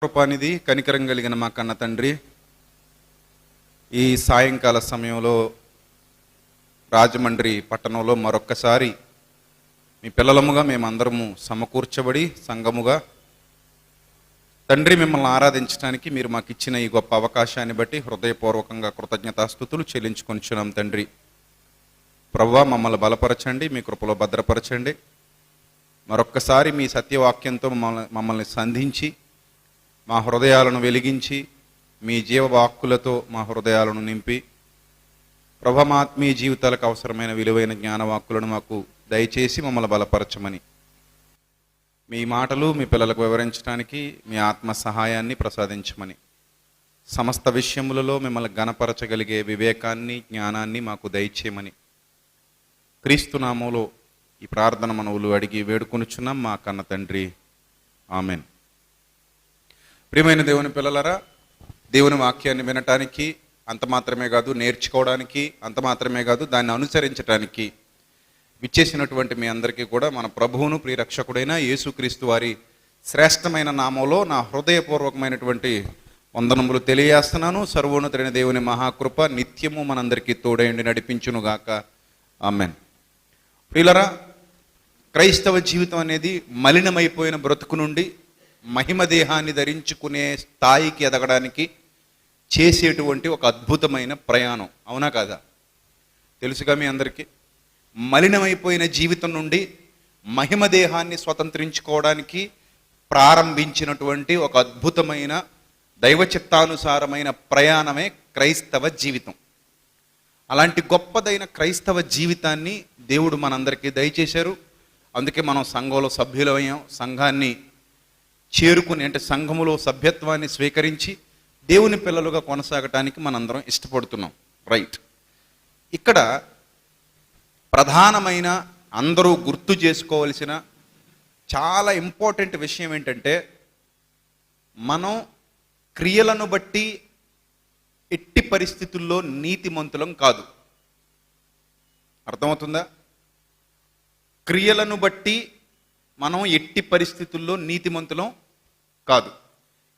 కృపానిధి కనికరం కలిగిన మా కన్న తండ్రి, ఈ సాయంకాల సమయంలో రాజమండ్రి పట్టణంలో మరొక్కసారి మీ పిల్లలముగా మేమందరము సమకూర్చబడి సంఘముగా తండ్రి మిమ్మల్ని ఆరాధించడానికి మీరు మాకు ఇచ్చిన ఈ గొప్ప అవకాశాన్ని బట్టి హృదయపూర్వకంగా కృతజ్ఞతాస్తుతులు చెల్లించుకొనిచున్నాం తండ్రి. ప్రభువా, మమ్మల్ని బలపరచండి, మీ కృపలో భద్రపరచండి. మరొక్కసారి మీ సత్యవాక్యంతో మమ్మల్ని సంధించి మా హృదయాలను వెలిగించి మీ జీవవాక్కులతో మా హృదయాలను నింపి ప్రభు మా ఆత్మీయ జీవితాలకు అవసరమైన విలువైన జ్ఞానవాక్కులను మాకు దయచేసి మమ్మల్ని బలపరచమని, మీ మాటలు మీ పిల్లలకు వివరించడానికి మీ ఆత్మ సహాయాన్ని ప్రసాదించమని, సమస్త విషయములలో మిమ్మల్ని గణపరచగలిగే వివేకాన్ని జ్ఞానాన్ని మాకు దయచేయమని క్రీస్తు నామములో ఈ ప్రార్థన మనవులు అడిగి వేడుకొనుచున్నాం మా కన్న తండ్రి. ఆమెన్. ప్రియమైన దేవుని పిల్లలరా, దేవుని వాక్యాన్ని వినటానికి అంత మాత్రమే కాదు, నేర్చుకోవడానికి అంత మాత్రమే కాదు, దాన్ని అనుసరించడానికి విచ్చేసినటువంటి మీ అందరికీ కూడా మన ప్రభువును ప్రియరక్షకుడైన యేసుక్రీస్తు వారి శ్రేష్టమైన నామంలో నా హృదయపూర్వకమైనటువంటి వందనములు తెలియజేస్తున్నాను. సర్వోన్నతుడైన దేవుని మహాకృప నిత్యము మనందరికీ తోడైండి నడిపించునుగాక. ఆమెన్. ప్రియులరా, క్రైస్తవ జీవితం అనేది మలినమైపోయిన బ్రతుకు నుండి మహిమ దేహాన్ని ధరించుకునే స్థాయికి ఎదగడానికి చేసేటువంటి ఒక అద్భుతమైన ప్రయాణం. అవునా కాదా? తెలుసుగా మీ అందరికీ. మలినమైపోయిన జీవితం నుండి మహిమ దేహాన్ని స్వతంత్రించుకోవడానికి ప్రారంభించినటువంటి ఒక అద్భుతమైన దైవ చిత్తానుసారమైన ప్రయాణమే క్రైస్తవ జీవితం. అలాంటి గొప్పదైన క్రైస్తవ జీవితాన్ని దేవుడు మనందరికీ దయచేశారు. అందుకే మనం సంఘంలో సభ్యులమయ్యాం. సంఘాన్ని చేరుకుని, అంటే సంఘములో సభ్యత్వాన్ని స్వీకరించి దేవుని పిల్లలుగా కొనసాగటానికి మనందరం ఇష్టపడుతున్నాం. రైట్. ఇక్కడ ప్రధానమైన అందరూ గుర్తు చేసుకోవలసిన చాలా ఇంపార్టెంట్ విషయం ఏంటంటే, మనం క్రియలను బట్టి ఎట్టి పరిస్థితుల్లో నీతిమంతులం కాదు. అర్థమవుతుందా? క్రియలను బట్టి మనం ఎట్టి పరిస్థితుల్లో నీతిమంతులం కాదు.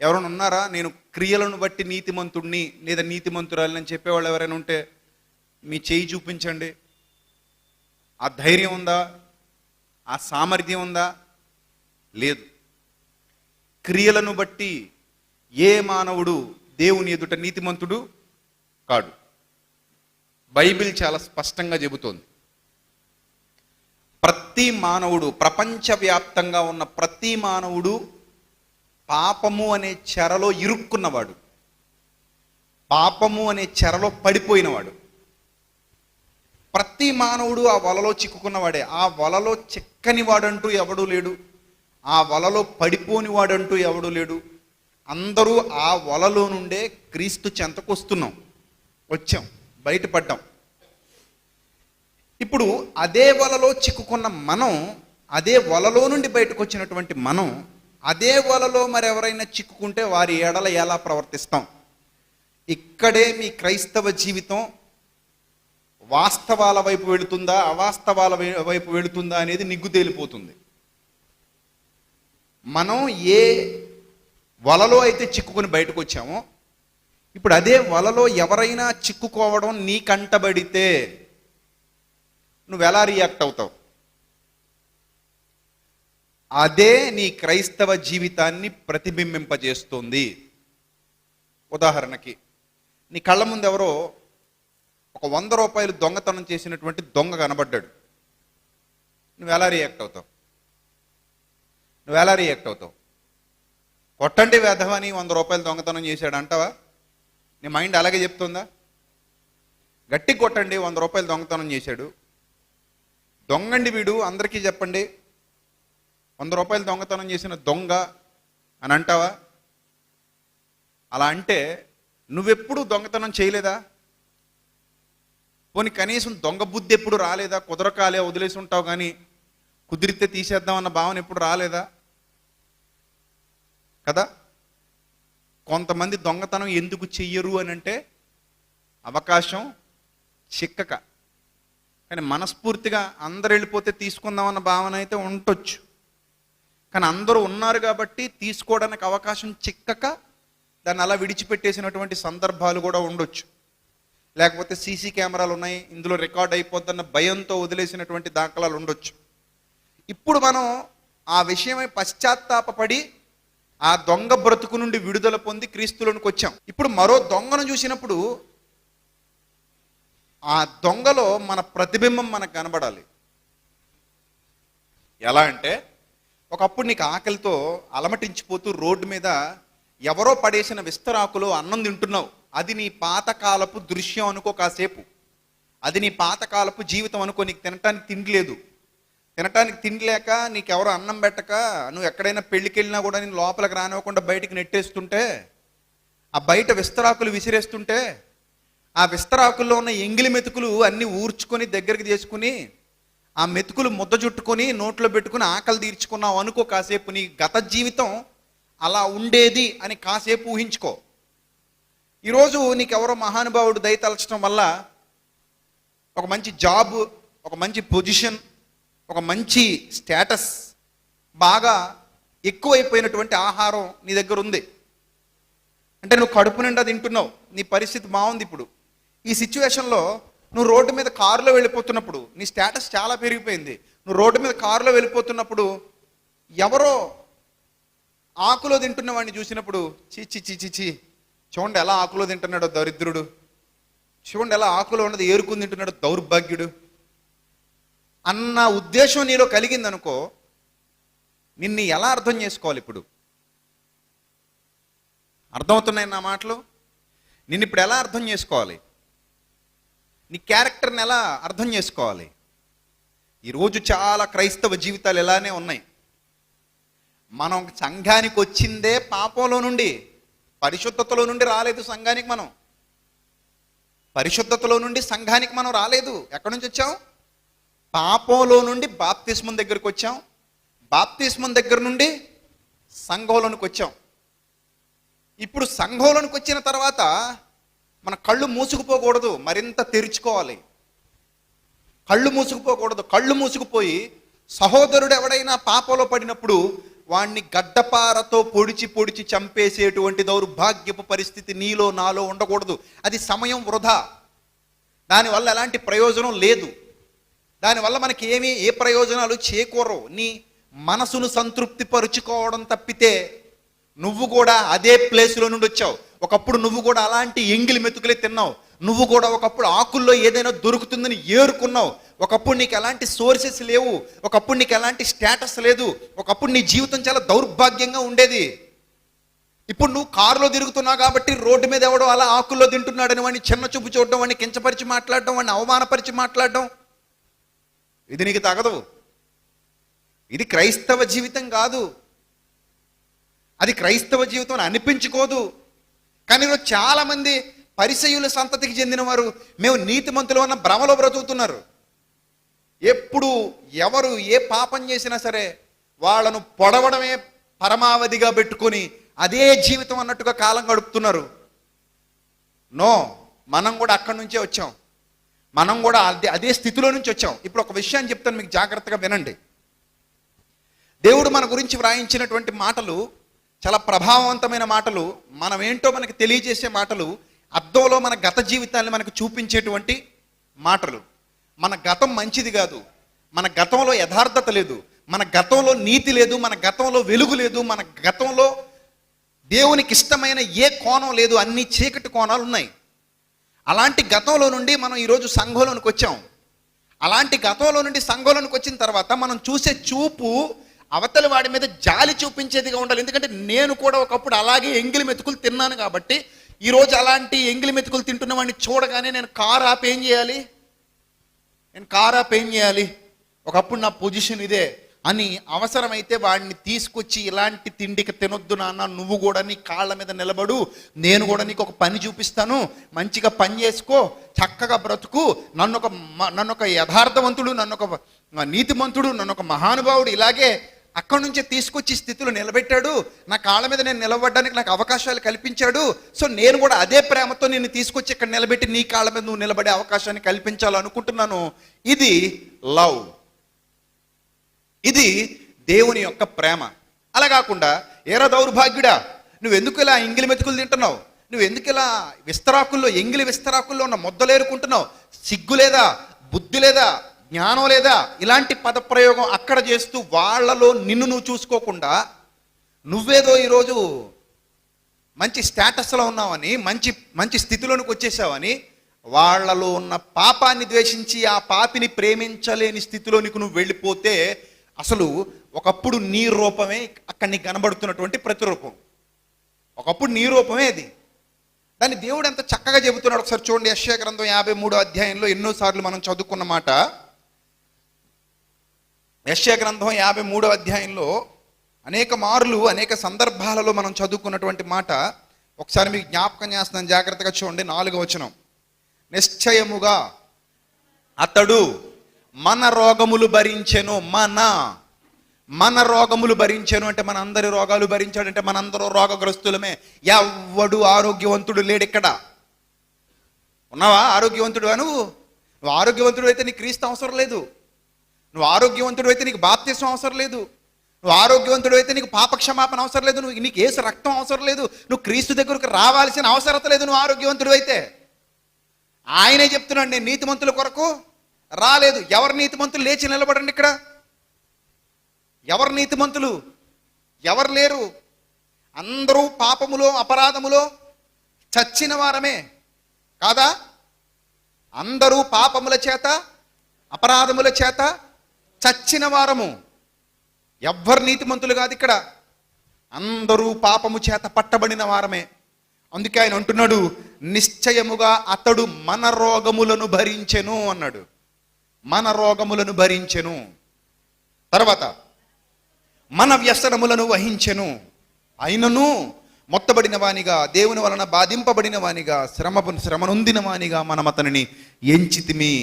ఎవరైనా ఉన్నారా నేను క్రియలను బట్టి నీతిమంతుడిని లేదా నీతిమంతురాలని చెప్పేవాళ్ళు ఎవరైనా ఉంటే మీ చేయి చూపించండి. ఆ ధైర్యం ఉందా? ఆ సామర్థ్యం ఉందా? లేదు. క్రియలను బట్టి ఏ మానవుడు దేవుని ఎదుట నీతిమంతుడు కాడు. బైబిల్ చాలా స్పష్టంగా చెబుతోంది. ప్రతి మానవుడు, ప్రపంచవ్యాప్తంగా ఉన్న ప్రతి మానవుడు పాపము అనే చెరలో ఇరుక్కున్నవాడు, పాపము అనే చెరలో పడిపోయినవాడు. ప్రతి మానవుడు ఆ వలలో చిక్కుకున్నవాడే. ఆ వలలో చిక్కని వాడంటూ ఎవడూ లేడు, ఆ వలలో పడిపోని వాడంటూ ఎవడూ లేడు. అందరూ ఆ వలలో నుండే క్రీస్తు చెంతకు వచ్చాం, బయటపడ్డాం. ఇప్పుడు అదే వలలో చిక్కుకున్న మనం, అదే వలలో నుండి బయటకు వచ్చినటువంటి మనం, అదే వలలో మరెవరైనా చిక్కుకుంటే వారి ఎడల ఎలా ప్రవర్తిస్తాం? ఇక్కడే మీ క్రైస్తవ జీవితం వాస్తవాల వైపు వెళుతుందా, అవాస్తవాల వైపు వెళుతుందా అనేది నిగ్గు తేలిపోతుంది. మనం ఏ వలలో అయితే చిక్కుకొని బయటకు వచ్చామో, ఇప్పుడు అదే వలలో ఎవరైనా చిక్కుకోవడం నీ కంటబడితే నువ్వు ఎలా రియాక్ట్ అవుతావు? అదే నీ క్రైస్తవ జీవితాన్ని ప్రతిబింబింపజేస్తుంది. ఉదాహరణకి, నీ కళ్ళ ముందు ఎవరో ఒక 100 రూపాయలు దొంగతనం చేసినటువంటి దొంగ కనబడ్డాడు. నువ్వు ఎలా రియాక్ట్ అవుతావు? కొట్టండి వేధవని 100 రూపాయలు దొంగతనం చేశాడు అంటావా? నీ మైండ్ అలాగే చెప్తుందా? గట్టి కొట్టండి, 100 రూపాయలు దొంగతనం చేశాడు, దొంగండి వీడు, అందరికీ చెప్పండి 100 రూపాయలు దొంగతనం చేసిన దొంగ అని అంటావా? అలా అంటే నువ్వెప్పుడు దొంగతనం చేయలేదా? పోనీ కనీసం దొంగ బుద్ధి ఎప్పుడు రాలేదా? కుదరకాలే వదిలేసి ఉంటావు, కానీ కుదిరితే తీసేద్దామన్న భావన ఎప్పుడు రాలేదా? కదా. కొంతమంది దొంగతనం ఎందుకు చెయ్యరు అని అంటే అవకాశం చిక్కక, కానీ మనస్ఫూర్తిగా అందరు వెళ్ళిపోతే తీసుకుందామన్న భావన అయితే ఉండొచ్చు. కానీ అందరూ ఉన్నారు కాబట్టి తీసుకోవడానికి అవకాశం చిక్కక దాన్ని అలా విడిచిపెట్టేసినటువంటి సందర్భాలు కూడా ఉండొచ్చు. లేకపోతే సీసీ కెమెరాలు ఉన్నాయి, ఇందులో రికార్డ్ అయిపోద్దన్న భయంతో వదిలేసినటువంటి దాఖలాలు ఉండొచ్చు. ఇప్పుడు మనం ఆ విషయమై పశ్చాత్తాపపడి ఆ దొంగ బ్రతుకు నుండి విడుదల పొంది క్రీస్తులోనికి వచ్చాం. ఇప్పుడు మరో దొంగను చూసినప్పుడు ఆ దొంగలో మన ప్రతిబింబం మనకు కనబడాలి. ఎలా అంటే, ఒకప్పుడు నీకు ఆకలితో అలమటించిపోతూ రోడ్డు మీద ఎవరో పడేసిన విస్తరాకులో అన్నం తింటున్నావు. అది నీ పాతకాలపు దృశ్యం అనుకో కాసేపు, అది నీ పాతకాలపు జీవితం అనుకో. నీకు తినటానికి తిండి లేదు, తినటానికి తిండి లేక నీకెవరో అన్నం పెట్టక నువ్వు ఎక్కడైనా పెళ్ళికి వెళ్ళినా కూడా నేను లోపలికి రానివ్వకుండా బయటికి నెట్టేస్తుంటే, ఆ బయట విస్తరాకులు విసిరేస్తుంటే, ఆ విస్తరాకుల్లో ఉన్న ఎంగిలి మెతుకులు అన్నీ ఊర్చుకొని దగ్గరికి చేసుకుని ఆ మెతుకులు ముద్ద చుట్టుకొని నోట్లో పెట్టుకుని ఆకలి తీర్చుకున్నావు అనుకో కాసేపు. నీ గత జీవితం అలా ఉండేది అని కాసేపు ఊహించుకో. ఈరోజు నీకెవరో మహానుభావుడు దయతలచడం వల్ల ఒక మంచి జాబ్, ఒక మంచి పొజిషన్, ఒక మంచి స్టేటస్, బాగా ఎక్కువైపోయినటువంటి ఆహారం నీ దగ్గర ఉంది. అంటే నువ్వు కడుపు నిండా తింటున్నావు, నీ పరిస్థితి బాగుంది. ఇప్పుడు ఈ సిచ్యువేషన్లో నువ్వు రోడ్డు మీద కారులో వెళ్ళిపోతున్నప్పుడు నీ స్టేటస్ చాలా పెరిగిపోయింది. నువ్వు రోడ్డు మీద కారులో వెళ్ళిపోతున్నప్పుడు ఎవరో ఆకులో తింటున్న వాడిని చూసినప్పుడు చీచి చీచి చూడండి ఎలా ఆకులో తింటున్నాడో దరిద్రుడు, చూడండి ఎలా ఆకులో ఉన్నది ఏరుకుని తింటున్నాడు దౌర్భాగ్యుడు అన్న ఉద్దేశం నీలో కలిగిందనుకో, నిన్ను ఎలా అర్థం చేసుకోవాలి? ఇప్పుడు అర్థమవుతున్నాయి నా మాటలు? నిన్ను ఇప్పుడు ఎలా అర్థం చేసుకోవాలి? నీ క్యారెక్టర్ని ఎలా అర్థం చేసుకోవాలి? ఈరోజు చాలా క్రైస్తవ జీవితాలు ఎలానే ఉన్నాయి. మనం సంఘానికి వచ్చిందే పాపంలో నుండి, పరిశుద్ధతలో నుండి రాలేదు సంఘానికి. మనం పరిశుద్ధతలో నుండి సంఘానికి మనం రాలేదు. ఎక్కడి నుంచి వచ్చాం? పాపంలో నుండి బాప్తిస్మం దగ్గరికి వచ్చాం, బాప్తిస్మం దగ్గర నుండి సంఘంలోనికి వచ్చాం. ఇప్పుడు సంఘంలోనికి వచ్చిన తర్వాత మన కళ్ళు మూసుకుపోకూడదు, మరింత తెరుచుకోవాలి. కళ్ళు మూసుకుపోకూడదు. కళ్ళు మూసుకుపోయి సహోదరుడు ఎవడైనా పాపంలో పడినప్పుడు వాణ్ణి గడ్డపారతో పొడిచి పొడిచి చంపేసేటువంటి దౌర్భాగ్యపు పరిస్థితి నీలో నాలో ఉండకూడదు. అది సమయం వృధా, దానివల్ల ఎలాంటి ప్రయోజనం లేదు, దానివల్ల మనకి ఏ ప్రయోజనాలు చేకూరవు. నీ మనసును సంతృప్తి పరుచుకోవడం తప్పితే నువ్వు కూడా అదే ప్లేస్లో నుండి వచ్చావు. ఒకప్పుడు నువ్వు కూడా అలాంటి ఎంగిలి మెతుకులే తిన్నావు. నువ్వు కూడా ఒకప్పుడు ఆకుల్లో ఏదైనా దొరుకుతుందని ఏరుకున్నావు. ఒకప్పుడు నీకు ఎలాంటి సోర్సెస్ లేవు, ఒకప్పుడు నీకు ఎలాంటి స్టేటస్ లేదు, ఒకప్పుడు నీ జీవితం చాలా దౌర్భాగ్యంగా ఉండేది. ఇప్పుడు నువ్వు కారులో తిరుగుతున్నావు కాబట్టి రోడ్డు మీద ఎవడో అలా ఆకుల్లో తింటున్నాడని వాడిని చిన్న చూపు చూడడం, వాడిని కించపరిచి మాట్లాడడం, వాడిని అవమానపరిచి మాట్లాడడం, ఇది నీకు తగదు. ఇది క్రైస్తవ జీవితం కాదు, అది క్రైస్తవ జీవితం అనిపించుకోదు. కానీ ఈరోజు చాలామంది పరిసయ్యుల సంతతికి చెందిన వారు మేము నీతిమంతులు అన్న భ్రమలో బ్రతుకుతున్నారు. ఎప్పుడు ఎవరు ఏ పాపం చేసినా సరే వాళ్ళను పొడవడమే పరమావధిగా పెట్టుకొని అదే జీవితం అన్నట్టుగా కాలం గడుపుతున్నారు. నో, మనం కూడా అక్కడి నుంచే వచ్చాం, మనం కూడా అదే స్థితిలో నుంచి వచ్చాం. ఇప్పుడు ఒక విషయాన్ని చెప్తాను, మీకు జాగ్రత్తగా వినండి. దేవుడు మన గురించి వ్రాయించినటువంటి మాటలు చాలా ప్రభావవంతమైన మాటలు, మనం ఏంటో మనకి తెలియజేసే మాటలు, అద్దంలో మన గత జీవితాన్ని మనకు చూపించేటువంటి మాటలు. మన గతం మంచిది కాదు, మన గతంలో యథార్థత లేదు, మన గతంలో నీతి లేదు, మన గతంలో వెలుగు లేదు, మన గతంలో దేవునికి ఇష్టమైన ఏ కోణం లేదు, అన్ని చీకటి కోణాలు ఉన్నాయి. అలాంటి గతంలో నుండి మనం ఈరోజు సంఘంలోనికి వచ్చాం. అలాంటి గతంలో నుండి సంఘంలోనికి వచ్చిన తర్వాత మనం చూసే చూపు అవతలి వాడి మీద జాలి చూపించేదిగా ఉండాలి. ఎందుకంటే నేను కూడా ఒకప్పుడు అలాగే ఎంగిలి మెతుకులు తిన్నాను కాబట్టి ఈరోజు అలాంటి ఎంగిలి మెతుకులు తింటున్న వాడిని చూడగానే నేను కారు ఆపి ఏం చేయాలి, ఒకప్పుడు నా పొజిషన్ ఇదే అని అవసరమైతే వాడిని తీసుకొచ్చి ఇలాంటి తిండికి తినొద్దు నాన్న, నువ్వు కూడా నీ కాళ్ళ మీద నిలబడు, నేను కూడా నీకు ఒక పని చూపిస్తాను, మంచిగా పని చేసుకో, చక్కగా బ్రతుకు, నన్ను ఒక యథార్థవంతుడు, నన్ను ఒక నీతిమంతుడు, నన్ను ఒక మహానుభావుడు ఇలాగే అక్కడి నుంచే తీసుకొచ్చి స్థితిలో నిలబెట్టాడు, నా కాళ్ళ మీద నేను నిలబడడానికి నాకు అవకాశాలు కల్పించాడు. సో నేను కూడా అదే ప్రేమతో నిన్ను తీసుకొచ్చి ఇక్కడ నిలబెట్టి నీ కాళ్ళ మీద నువ్వు నిలబడే అవకాశాన్ని కల్పించాలనుకుంటున్నాను. ఇది లవ్, ఇది దేవుని యొక్క ప్రేమ. అలా కాకుండా ఏరా దౌర్భాగ్యుడా, నువ్వెందుకు ఇలా ఎంగిలి మెతుకులు తింటున్నావు, నువ్వెందుకు ఇలా విస్తరాకుల్లో ఎంగిలి విస్తరాకుల్లో ఉన్న ముద్దలేరుకుంటున్నావు, సిగ్గు లేదా, బుద్ధి లేదా, జ్ఞానం లేదా, ఇలాంటి పదప్రయోగం అక్కడ చేస్తూ వాళ్ళలో నిన్ను నువ్వు చూసుకోకుండా నువ్వేదో ఈరోజు మంచి స్టేటస్లో ఉన్నావని, మంచి మంచి స్థితిలోనికి వచ్చేసావని, వాళ్ళలో ఉన్న పాపాన్ని ద్వేషించి ఆ పాపిని ప్రేమించలేని స్థితిలోనికి నువ్వు వెళ్ళిపోతే అసలు ఒకప్పుడు నీ రూపమే అక్కడ నీకు కనబడుతున్నటువంటి ప్రతిరూపం. ఒకప్పుడు నీ రూపమే అది. దాన్ని దేవుడు ఎంత చక్కగా చెబుతున్నాడు ఒకసారి చూడండి. యెషయా గ్రంథం 53వ అధ్యాయంలో ఎన్నోసార్లు మనం చదువుకున్న మాట. యెషయా గ్రంథం 53వ అధ్యాయంలో అనేక మార్లు అనేక సందర్భాలలో మనం చదువుకున్నటువంటి మాట. ఒకసారి మీకు జ్ఞాపకం చేస్తున్నాను, జాగ్రత్తగా చూడండి. 4వ వచనం, నిశ్చయముగా అతడు మన రోగములు భరించెను. మన రోగములు భరించెను అంటే మన అందరి రోగాలు భరించాడంటే మనందరూ రోగగ్రస్తులమే. ఎవ్వడు ఆరోగ్యవంతుడు లేడు ఇక్కడ. ఉన్నావా ఆరోగ్యవంతుడు? నువ్వు ఆరోగ్యవంతుడు అయితే నీకు క్రీస్తు అవసరం లేదు. నువ్వు ఆరోగ్యవంతుడు అయితే నీకు బాప్తిస్మం అవసరం లేదు. నువ్వు ఆరోగ్యవంతుడు అయితే నీకు పాపక్షమాపణ అవసరం లేదు. నీకు యేసు రక్తం అవసరం లేదు. నువ్వు క్రీస్తు దగ్గరకు రావాల్సిన అవసరత లేదు నువ్వు ఆరోగ్యవంతుడు అయితే. ఆయనే చెప్తున్నాడు, నేను నీతిమంతుల కొరకు రాలేదు. ఎవరు నీతిమంతులు లేచి నిలబడండి ఇక్కడ. ఎవరు నీతిమంతులు? ఎవరు లేరు. అందరూ పాపములో అపరాధములో చచ్చిన వారమే కాదా? అందరూ పాపముల చేత అపరాధముల చేత చచ్చిన వారము. ఎవ్వరు నీతిమంతులు కాదు ఇక్కడ. అందరూ పాపము చేత పట్టబడిన వారమే. అందుకే ఆయన అంటున్నాడు, నిశ్చయముగా అతడు మన రోగములను భరించెను అన్నాడు. మన రోగములను భరించెను. తర్వాత మన వ్యసనములను వహించెను. అయినను మొత్తబడిన వానిగా, దేవుని వలన బాధింపబడిన వానిగా, శ్రమనొందిన వానిగా మనం అతనిని ఎంచితిమి.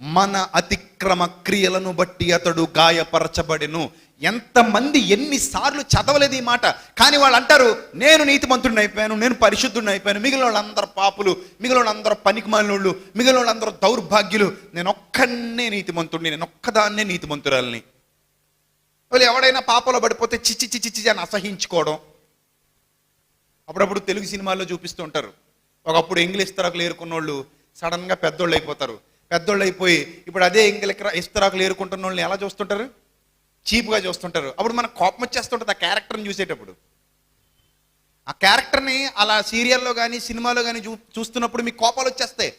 మన అతిక్రమ క్రియలను బట్టి అతడు గాయపరచబడెను. ఎంతమంది ఎన్నిసార్లు చదవలేదు ఈ మాట, కానీ వాళ్ళు అంటారు, నేను నీతిమంతుడిని అయిపోయాను, నేను పరిశుద్ధుడిని అయిపోయాను, మిగిలిన వాళ్ళందరూ పాపులు, మిగిలిన వాళ్ళందరూ పనికిమాలినోళ్ళు, మిగిలిన వాళ్ళందరూ దౌర్భాగ్యులు, నేను ఒక్కనే నీతిమంతుడిని, నేను ఒక్కదాన్నే నీతిమంతురాలని. వాళ్ళు ఎవడైనా పాపంలో పడిపోతే చిచ్చి చిచ్చి చిచ్చి అని అసహించుకోవడం. అప్పుడప్పుడు తెలుగు సినిమాల్లో చూపిస్తూ ఉంటారు, ఒకప్పుడు ఇంగ్లీష్ తరకులు ఏరుకున్నోళ్ళు సడన్గా పెద్దోళ్ళు అయిపోతారు. పెద్దోళ్ళు అయిపోయి ఇప్పుడు అదే ఇస్తరాకులు ఏరుకుంటున్న వాళ్ళని ఎలా చూస్తుంటారు? చీప్గా చూస్తుంటారు. అప్పుడు మనకు కోపం వచ్చేస్తుంటుంది ఆ క్యారెక్టర్ని చూసేటప్పుడు. ఆ క్యారెక్టర్ని అలా సీరియల్లో కానీ సినిమాలో కానీ చూస్తున్నప్పుడు మీకు కోపాలు వచ్చేస్తాయి.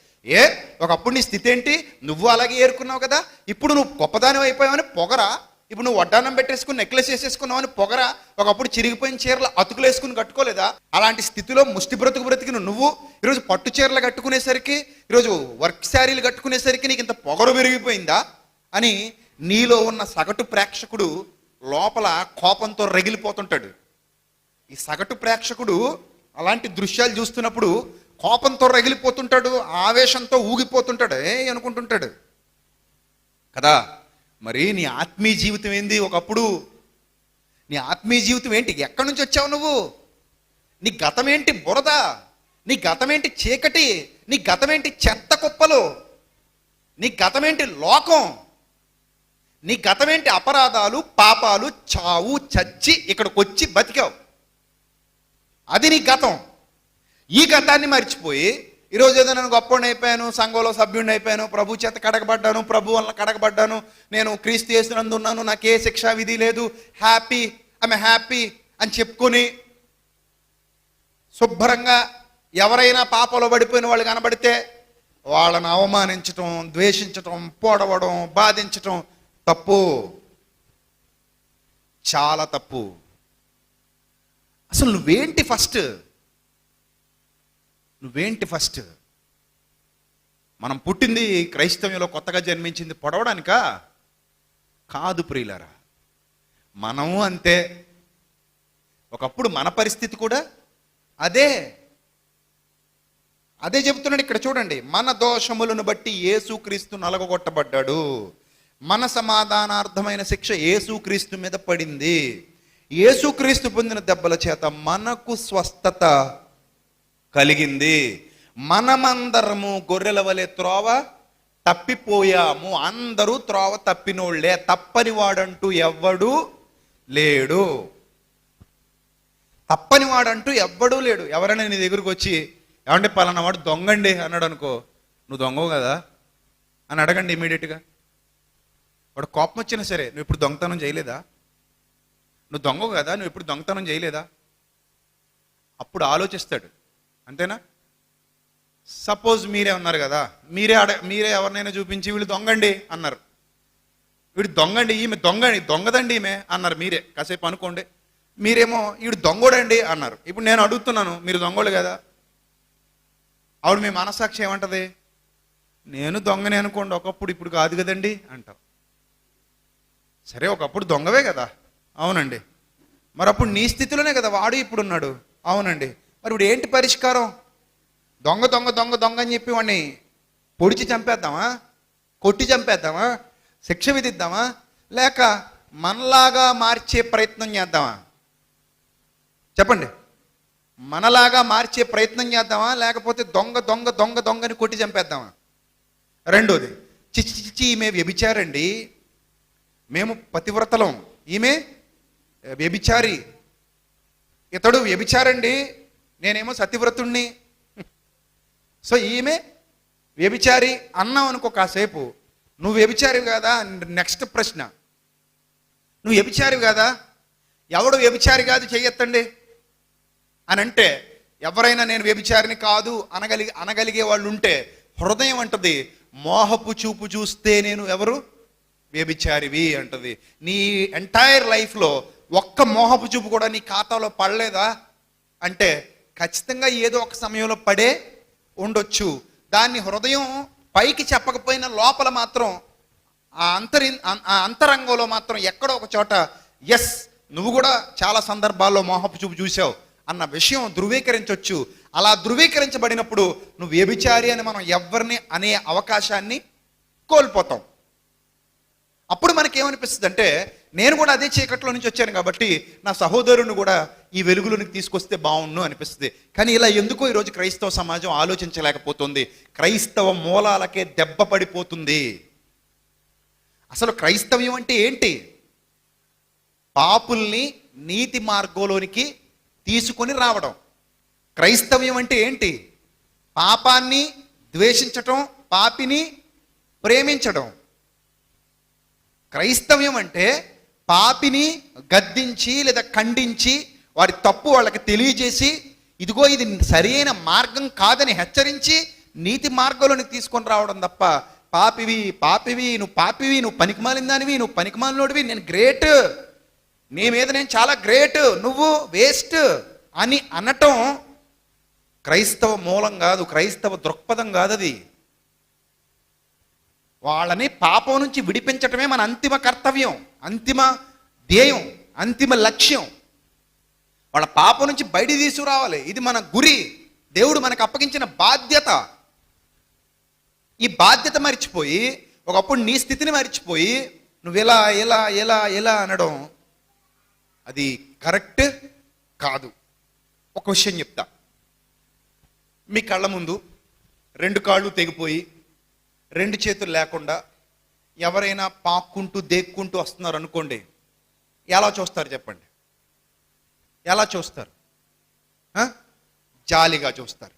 ఒకప్పుడు నీ స్థితి ఏంటి, నువ్వు అలాగే ఏరుకున్నావు కదా, ఇప్పుడు నువ్వు గొప్పదాని అయిపోయావని పొగరా, ఇప్పుడు నువ్వు వడ్డానం పెట్టేసుకుని నెక్లెస్ వేసేసుకున్నావు అని పొగరా, ఒకప్పుడు చిరిగిపోయిన చీరలు అతుకులు వేసుకుని కట్టుకోలేదా? అలాంటి స్థితిలో ముష్టి బ్రతికిన నువ్వు ఈరోజు పట్టు చీరలు కట్టుకునేసరికి, ఈరోజు వర్క్ శారీలు కట్టుకునేసరికి నీకు ఇంత పొగరు పెరిగిపోయిందా అని నీలో ఉన్న సగటు ప్రేక్షకుడు లోపల కోపంతో రగిలిపోతుంటాడు. ఈ సగటు ప్రేక్షకుడు అలాంటి దృశ్యాలు చూస్తున్నప్పుడు కోపంతో రగిలిపోతుంటాడు, ఆవేశంతో ఊగిపోతుంటాడు, అనుకుంటుంటాడు కదా. మరి నీ ఆత్మీయ జీవితం ఏంది? ఒకప్పుడు నీ ఆత్మీయ జీవితం ఏంటి? ఎక్కడి నుంచి వచ్చావు నువ్వు? నీ గతం ఏంటి? బురద. నీ గతం ఏంటి? చీకటి. నీ గతం ఏంటి? చెత్త కుప్పలు. నీ గతం ఏంటి? లోకం. నీ గతం ఏంటి? అపరాధాలు, పాపాలు, చావు, చచ్చి ఇక్కడికి వచ్చి బతికావు. అది నీ గతం. ఈ గతాన్ని మర్చిపోయి ఈరోజు ఏదో నేను గొప్పవాడిని అయిపోయాను, సంఘంలో సభ్యుడిని అయిపోయాను, ప్రభు చేత కడగబడ్డాను, ప్రభు వలన కడగబడ్డాను, నేను క్రీస్తు యేసునందు ఉన్నాను, నాకే శిక్షా విధి లేదు, ఐఎమ్ హ్యాపీ అని చెప్పుకొని శుభ్రంగా ఎవరైనా పాపంలో పడిపోయిన వాళ్ళు కనబడితే వాళ్ళని అవమానించటం, ద్వేషించటం, పొడవడం, బాధించటం తప్పు, చాలా తప్పు. అసలు నువ్వేంటి ఫస్ట్? మనం పుట్టింది క్రైస్తవ్యంలో కొత్తగా జన్మించింది పొడవడానికా? కాదు ప్రియులారా, మనము అంతే. ఒకప్పుడు మన పరిస్థితి కూడా అదే చెబుతున్నాడు ఇక్కడ చూడండి. మన దోషములను బట్టి యేసుక్రీస్తు నలగొట్టబడ్డాడు, మన సమాధానార్థమైన శిక్ష యేసుక్రీస్తు మీద పడింది, యేసుక్రీస్తు పొందిన దెబ్బల చేత మనకు స్వస్థత కలిగింది. మనమందరము గొర్రెల వలె త్రోవ తప్పిపోయాము. అందరూ త్రోవ తప్పినోళ్లే, తప్పని వాడంటూ ఎవ్వడు లేడు. తప్పని వాడు అంటూ ఎవ్వడూ లేడు. ఎవరైనా నీ దగ్గరకు వచ్చి ఏమంటే పలానా వాడు దొంగండి అన్నాడు అనుకో, నువ్వు దొంగవు కదా అని అడగండి ఇమీడియట్గా. వాడు కోపం వచ్చినా సరే, నువ్వు ఇప్పుడు దొంగతనం చేయలేదా, నువ్వు దొంగవు కదా, నువ్వు ఇప్పుడు దొంగతనం చేయలేదా, అప్పుడు ఆలోచిస్తాడు. అంతేనా? సపోజ్ మీరే ఉన్నారు కదా, మీరే ఎవరినైనా చూపించి వీళ్ళు దొంగండి అన్నారు, వీడు దొంగండి, ఈమె దొంగదండి ఈమె అన్నారు. మీరే కాసేపు అనుకోండి, మీరేమో వీడు దొంగోడండి అన్నారు. ఇప్పుడు నేను అడుగుతున్నాను, మీరు దొంగోడు కదా? ఆవిడ మీ మనసాక్షి ఏమంటది? నేను దొంగనే అనుకోండి, ఒకప్పుడు, ఇప్పుడు కాదు కదండి అంటావు. సరే, ఒకప్పుడు దొంగవే కదా, అవునండి. మరి అప్పుడు నీ స్థితిలోనే కదా వాడు ఇప్పుడున్నాడు, అవునండి. మరి ఇప్పుడు ఏంటి పరిష్కారం? దొంగ దొంగ దొంగ దొంగ అని చెప్పి వాడిని పొడిచి చంపేద్దామా, కొట్టి చంపేద్దామా, శిక్ష విధిద్దామా, లేక మనలాగా మార్చే ప్రయత్నం చేద్దామా? చెప్పండి. మనలాగా మార్చే ప్రయత్నం చేద్దామా, లేకపోతే దొంగ దొంగ దొంగ దొంగని కొట్టి చంపేద్దామా? రెండోది, చిచ్చి ఈమె వ్యభిచారండి, మేము పతివ్రతలం, ఈమె వ్యభిచారి, ఇతడు వ్యభిచారండి, నేనేమో సతివ్రతుణ్ణి, సో ఈమె వ్యభిచారి అన్నావు అనుకో. కాసేపు నువ్వు వ్యభిచారివి కదా. నెక్స్ట్ ప్రశ్న, నువ్వు వ్యభిచారివి కదా, ఎవడు వ్యభిచారి కాదు చెయ్యొత్తండి అని అంటే, ఎవరైనా నేను వ్యభిచారిని కాదు అనగలిగే వాళ్ళు ఉంటే హృదయం అంటది, మోహపు చూపు చూస్తే నేను ఎవరు వ్యభిచారివి అంటది. నీ ఎంటైర్ లైఫ్లో ఒక్క మోహపు చూపు కూడా నీ ఖాతాలో పడలేదా అంటే ఖచ్చితంగా ఏదో ఒక సమయంలో పడే ఉండొచ్చు. దాన్ని హృదయం పైకి చెప్పకపోయినా లోపల మాత్రం ఆ అంతరంగంలో మాత్రం ఎక్కడో ఒక చోట ఎస్ నువ్వు కూడా చాలా సందర్భాల్లో మోహపు చూపు చూసావు అన్న విషయం ధృవీకరించవచ్చు. అలా ధృవీకరించబడినప్పుడు నువ్వు వ్యభిచారి అని మనం ఎవరిని అనే అవకాశాన్ని కోల్పోతాం. అప్పుడు మనకేమనిపిస్తుంది అంటే, నేను కూడా అదే చీకట్లో నుంచి వచ్చాను కాబట్టి నా సహోదరుని కూడా ఈ వెలుగులోనికి తీసుకొస్తే బాగుండు అనిపిస్తుంది. కానీ ఇలా ఎందుకో ఈరోజు క్రైస్తవ సమాజం ఆలోచించలేకపోతుంది. క్రైస్తవ మూలాలకే దెబ్బ పడిపోతుంది. అసలు క్రైస్తవ్యం అంటే ఏంటి? పాపుల్ని నీతి మార్గంలోనికి తీసుకొని రావడం. క్రైస్తవ్యం అంటే ఏంటి? పాపాన్ని ద్వేషించటం, పాపిని ప్రేమించడం. క్రైస్తవ్యం అంటే పాపిని గద్దించి లేదా ఖండించి వారి తప్పు వాళ్ళకి తెలియజేసి, ఇదిగో ఇది సరైన మార్గం కాదని హెచ్చరించి నీతి మార్గంలోనికి తీసుకొని రావడం తప్ప, పాపివి నువ్వు పనికిమాలిన దానివి, నువ్వు పనికిమాలినోడివి, నేను గ్రేట్, నీ మీద నేను చాలా గ్రేట్, నువ్వు వేస్ట్ అని అనటం క్రైస్తవ మూలం కాదు, క్రైస్తవ దృక్పథం కాదు. అది వాళ్ళని పాపం నుంచి విడిపించటమే మన అంతిమ కర్తవ్యం, అంతిమ ధ్యేయం, అంతిమ లక్ష్యం. వాళ్ళ పాపం నుంచి బయట తీసుకురావాలి, ఇది మన గురి. దేవుడు మనకు అప్పగించిన బాధ్యత. ఈ బాధ్యత మర్చిపోయి, ఒకప్పుడు నీ స్థితిని మర్చిపోయి నువ్వు ఎలా ఎలా ఎలా ఎలా అనడం అది కరెక్ట్ కాదు. ఒక విషయం చెప్తా. మీ కళ్ళ ముందు 2 కాళ్ళు తెగిపోయి 2 చేతులు లేకుండా ఎవరైనా పాక్కుంటూ దేక్కుంటూ వస్తున్నారు అనుకోండి, ఎలా చూస్తారు చెప్పండి? ఎలా చూస్తారు? జాలిగా చూస్తారు,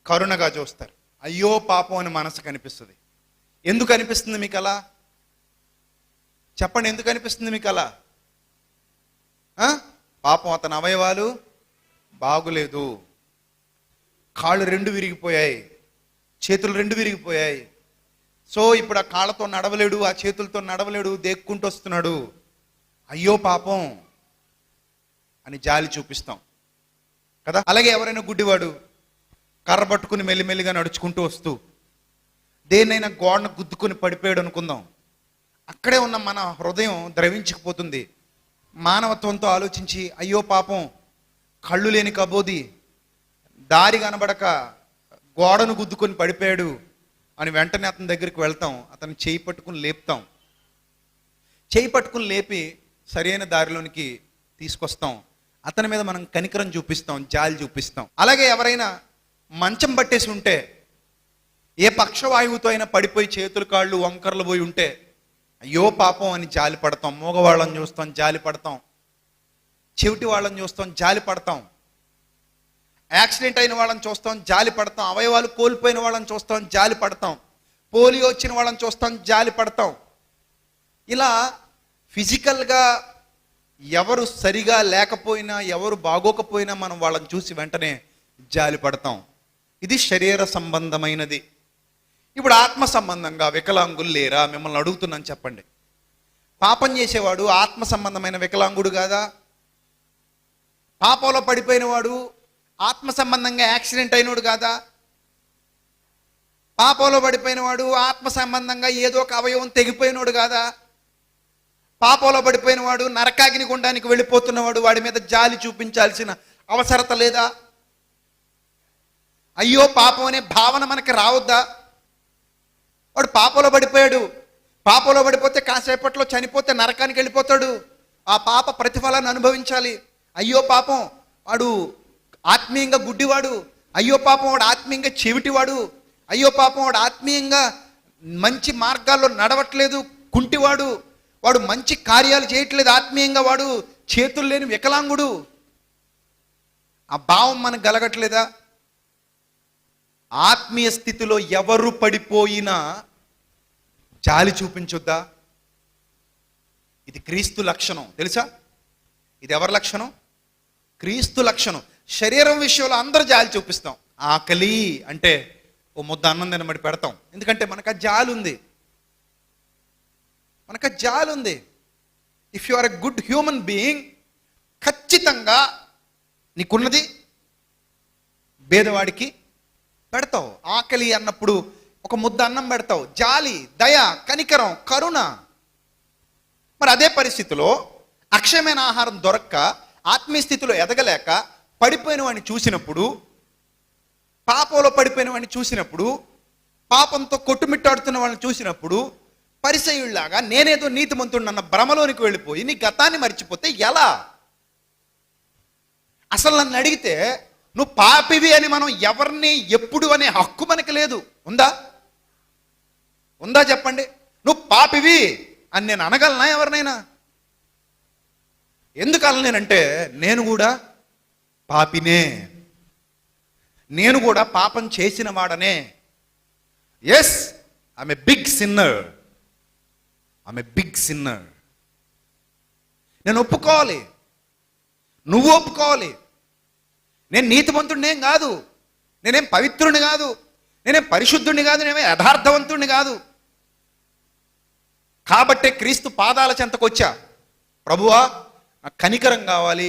కరుణగా చూస్తారు. అయ్యో పాపం అని మనసు కనిపిస్తుంది. ఎందుకు అనిపిస్తుంది మీకు అలా? చెప్పండి, ఎందుకు అనిపిస్తుంది మీకు అలా? పాపం అతని అవయవాలు బాగులేదు, కాళ్ళు 2 విరిగిపోయాయి, చేతులు 2 విరిగిపోయాయి. సో ఇప్పుడు ఆ కాళ్ళతో నడవలేడు, ఆ చేతులతో నడవలేడు, దేక్కుంటూ వస్తున్నాడు, అయ్యో పాపం అని జాలి చూపిస్తాం కదా. అలాగే ఎవరైనా గుడ్డివాడు కర్ర పట్టుకుని మెల్లిమెల్లిగా నడుచుకుంటూ వస్తూ దేన్నైనా గోడను గుద్దుకొని పడిపోయాడు అనుకుందాం, అక్కడే ఉన్న మన హృదయం ద్రవించకపోతుంది. మానవత్వంతో ఆలోచించి అయ్యో పాపం కళ్ళు లేని కబోది దారి కనబడక గోడను గుద్దుకొని పడిపోయాడు అని వెంటనే అతని దగ్గరికి వెళ్తాం, అతను చేయి పట్టుకుని లేపుతాం, చేయి పట్టుకుని లేపి సరైన దారిలోనికి తీసుకొస్తాం. అతని మీద మనం కనికరం చూపిస్తాం, జాలి చూపిస్తాం. అలాగే ఎవరైనా మంచం పట్టేసి ఉంటే, ఏ పక్షవాయువుతో అయినా పడిపోయి చేతులు కాళ్ళు వంకర్లు పోయి ఉంటే అయ్యో పాపం అని జాలి పడతాం, మగవాళ్ళని చూస్తాం, జాలి పడతాం. చెవిటి వాళ్ళని చూస్తాం, జాలి పడతాం. యాక్సిడెంట్ అయిన వాళ్ళని చూస్తాం, జాలి పడతాం. అవయవాలు కోల్పోయిన వాళ్ళని చూస్తాం, జాలి పడతాం. పోలియో వచ్చిన వాళ్ళని చూస్తాం, జాలి పడతాం. ఇలా ఫిజికల్గా ఎవరు సరిగా లేకపోయినా, ఎవరు బాగోకపోయినా మనం వాళ్ళని చూసి వెంటనే జాలి పడతాం. ఇది శరీర సంబంధమైనది. ఇప్పుడు ఆత్మ సంబంధంగా వికలాంగులు లేరా? మిమ్మల్ని అడుగుతున్నాను, చెప్పండి. పాపం చేసేవాడు ఆత్మ సంబంధమైన వికలాంగుడు కాదా? పాపంలో పడిపోయిన వాడు ఆత్మ సంబంధంగా యాక్సిడెంట్ అయినోడు కాదా? పాపంలో పడిపోయిన వాడు ఆత్మ సంబంధంగా ఏదో ఒక అవయవం తెగిపోయినోడు కాదా? పాపంలో పడిపోయిన వాడు నరకాగ్ని గుండానికి వెళ్ళిపోతున్నవాడు, వాడి మీద జాలి చూపించాల్సిన అవసరత లేదా? అయ్యో పాపం అనే భావన మనకి రావద్దా? వాడు పాపంలో పడిపోయాడు, పాపంలో పడిపోతే కాసేపట్లో చనిపోతే నరకానికి వెళ్ళిపోతాడు, ఆ పాప ప్రతిఫలాన్ని అనుభవించాలి. అయ్యో పాపం వాడు ఆత్మీయంగా గుడ్డివాడు, అయ్యో పాపం వాడు ఆత్మీయంగా చెవిటివాడు, అయ్యో పాపం వాడు ఆత్మీయంగా మంచి మార్గాల్లో నడవట్లేదు, కుంటివాడు, వాడు మంచి కార్యాలు చేయట్లేదు ఆత్మీయంగా, వాడు చేతులు లేని వికలాంగుడు. ఆ భావం మనకు కలగట్లేదా? ఆత్మీయ స్థితిలో ఎవరు పడిపోయినా జాలి చూపించొద్దా? ఇది క్రీస్తు లక్షణం, తెలుసా? ఇది ఎవరి లక్షణం? క్రీస్తు లక్షణం. శరీరం విషయంలో అందరూ జాలి చూపిస్తాం. ఆకలి అంటే ఓ ముద్ద అన్నం తినబడి పెడతాం, ఎందుకంటే మనకు ఆ జాలి ఉంది, మనకు ఆ జాలి ఉంది. If you are a good human being, ఖచ్చితంగా నీకున్నది పేదవాడికి పెడతావు. ఆకలి అన్నప్పుడు ఒక ముద్ద అన్నం పెడతావు. జాలి, దయ, కనికరం, కరుణ. మరి అదే పరిస్థితిలో అక్షయమైన ఆహారం దొరక్క, ఆత్మీయ స్థితిలో ఎదగలేక పడిపోయిన వాడిని చూసినప్పుడు, పాపంలో పడిపోయిన వాడిని చూసినప్పుడు, పాపంతో కొట్టుమిట్టాడుతున్న వాళ్ళని చూసినప్పుడు, పరిసయ్యుల్లాగా నేనేదో నీతిమంతుడినన్న భ్రమలోనికి వెళ్ళిపోయి నీ గతాన్ని మర్చిపోతే ఎలా? అసలు నన్ను అడిగితే నువ్వు పాపివి అని మనం ఎవరిని ఎప్పుడు అనే హక్కు మనకి లేదు. ఉందా? ఉందా చెప్పండి? నువ్వు పాపివి అని నేను అనగలనా ఎవరినైనా? ఎందుకు అనలేనంటే నేను కూడా పాపినే, నేను కూడా పాపం చేసిన వాడనే. Yes, I'm a big sinner, I'm a big sinner. నేను ఒప్పుకోవాలి, నువ్వు ఒప్పుకోవాలి. నేను నీతిమంతుడినేం కాదు, నేనేం పవిత్రుడిని కాదు, నేనేం పరిశుద్ధుడిని కాదు, నేనేం యథార్థవంతుడిని కాదు. కాబట్టే క్రీస్తు పాదాల చెంతకు వచ్చా. ప్రభువా, నాకు కనికరం కావాలి,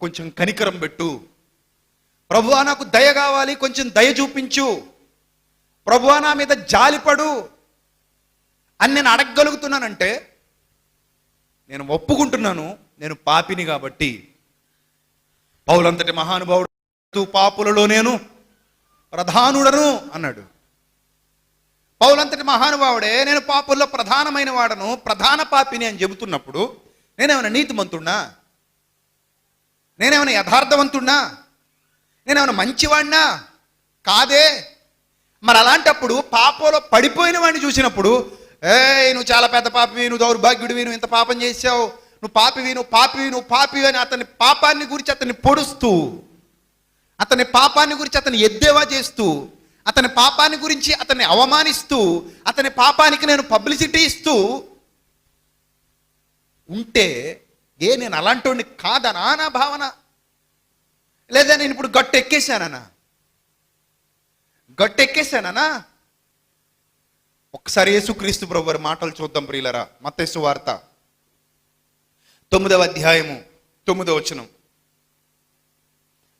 కొంచెం కనికరం పెట్టు. ప్రభువా, నాకు దయ కావాలి, కొంచెం దయ చూపించు. ప్రభువా, నా మీద జాలిపడు అని నేను అడగగలుగుతున్నానంటే నేను ఒప్పుకుంటున్నాను నేను పాపిని కాబట్టి. పౌలంతటి మహానుభావుడు పాపులలో నేను ప్రధానుడను అన్నాడు. పౌలంతటి మహానుభావుడే నేను పాపుల్లో ప్రధానమైన వాడను, ప్రధాన పాపిని అని చెబుతున్నప్పుడు నేనేమైనా నీతిమంతుడినా? నేనేమైనా యథార్థవంతుడినా? నేనేమైనా మంచివాడినా? కాదే. మరి అలాంటప్పుడు పాపంలో పడిపోయిన వాడిని చూసినప్పుడు, నువ్వు చాలా పెద్ద పాపివి, నువ్వు దౌర్భాగ్యుడివి, నువ్వు ఇంత పాపం చేసావు, నువ్వు పాపివి, నువ్వు పాపివి, నువ్వు పాపివి అని అతని పాపాన్ని గురించి అతన్ని పొడుస్తూ, అతని పాపాన్ని గురించి అతన్ని ఎద్దేవా చేస్తూ, అతని పాపాన్ని గురించి అతన్ని అవమానిస్తూ, అతని పాపానికి నేను పబ్లిసిటీ ఇస్తూ ఉంటే నేను అలాంటి కాదనా నా భావన? లేదా నేను ఇప్పుడు గట్టెక్కేశానా? ఒకసారి యేసుక్రీస్తు ప్రభు వారి మాటలు చూద్దాం ప్రియులరా. మత్తయి సువార్త 9వ అధ్యాయము 9వ వచనం.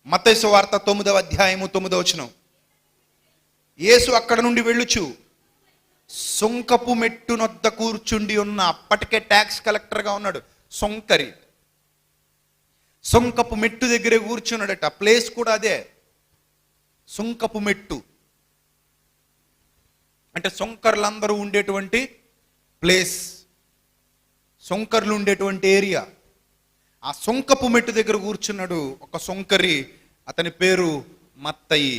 మత్తయి సువార్త 9వ అధ్యాయము 9వ వచనం. యేసు అక్కడ నుండి వెళ్ళుచు సొంకపు మెట్టు నొద్ద కూర్చుండి ఉన్న, అప్పటికే ట్యాక్స్ కలెక్టర్గా ఉన్నాడు, సొంకరి. సొంకపు మెట్టు దగ్గరే కూర్చున్నాడట. ప్లేస్ కూడా అదే, సొంకపు మెట్టు అంటే సొంకర్లందరూ ఉండేటువంటి ప్లేస్, సొంకర్లు ఉండేటువంటి ఏరియా. ఆ సొంకపు మెట్టు దగ్గర కూర్చున్నాడు ఒక సొంకరి, అతని పేరు మత్తయి.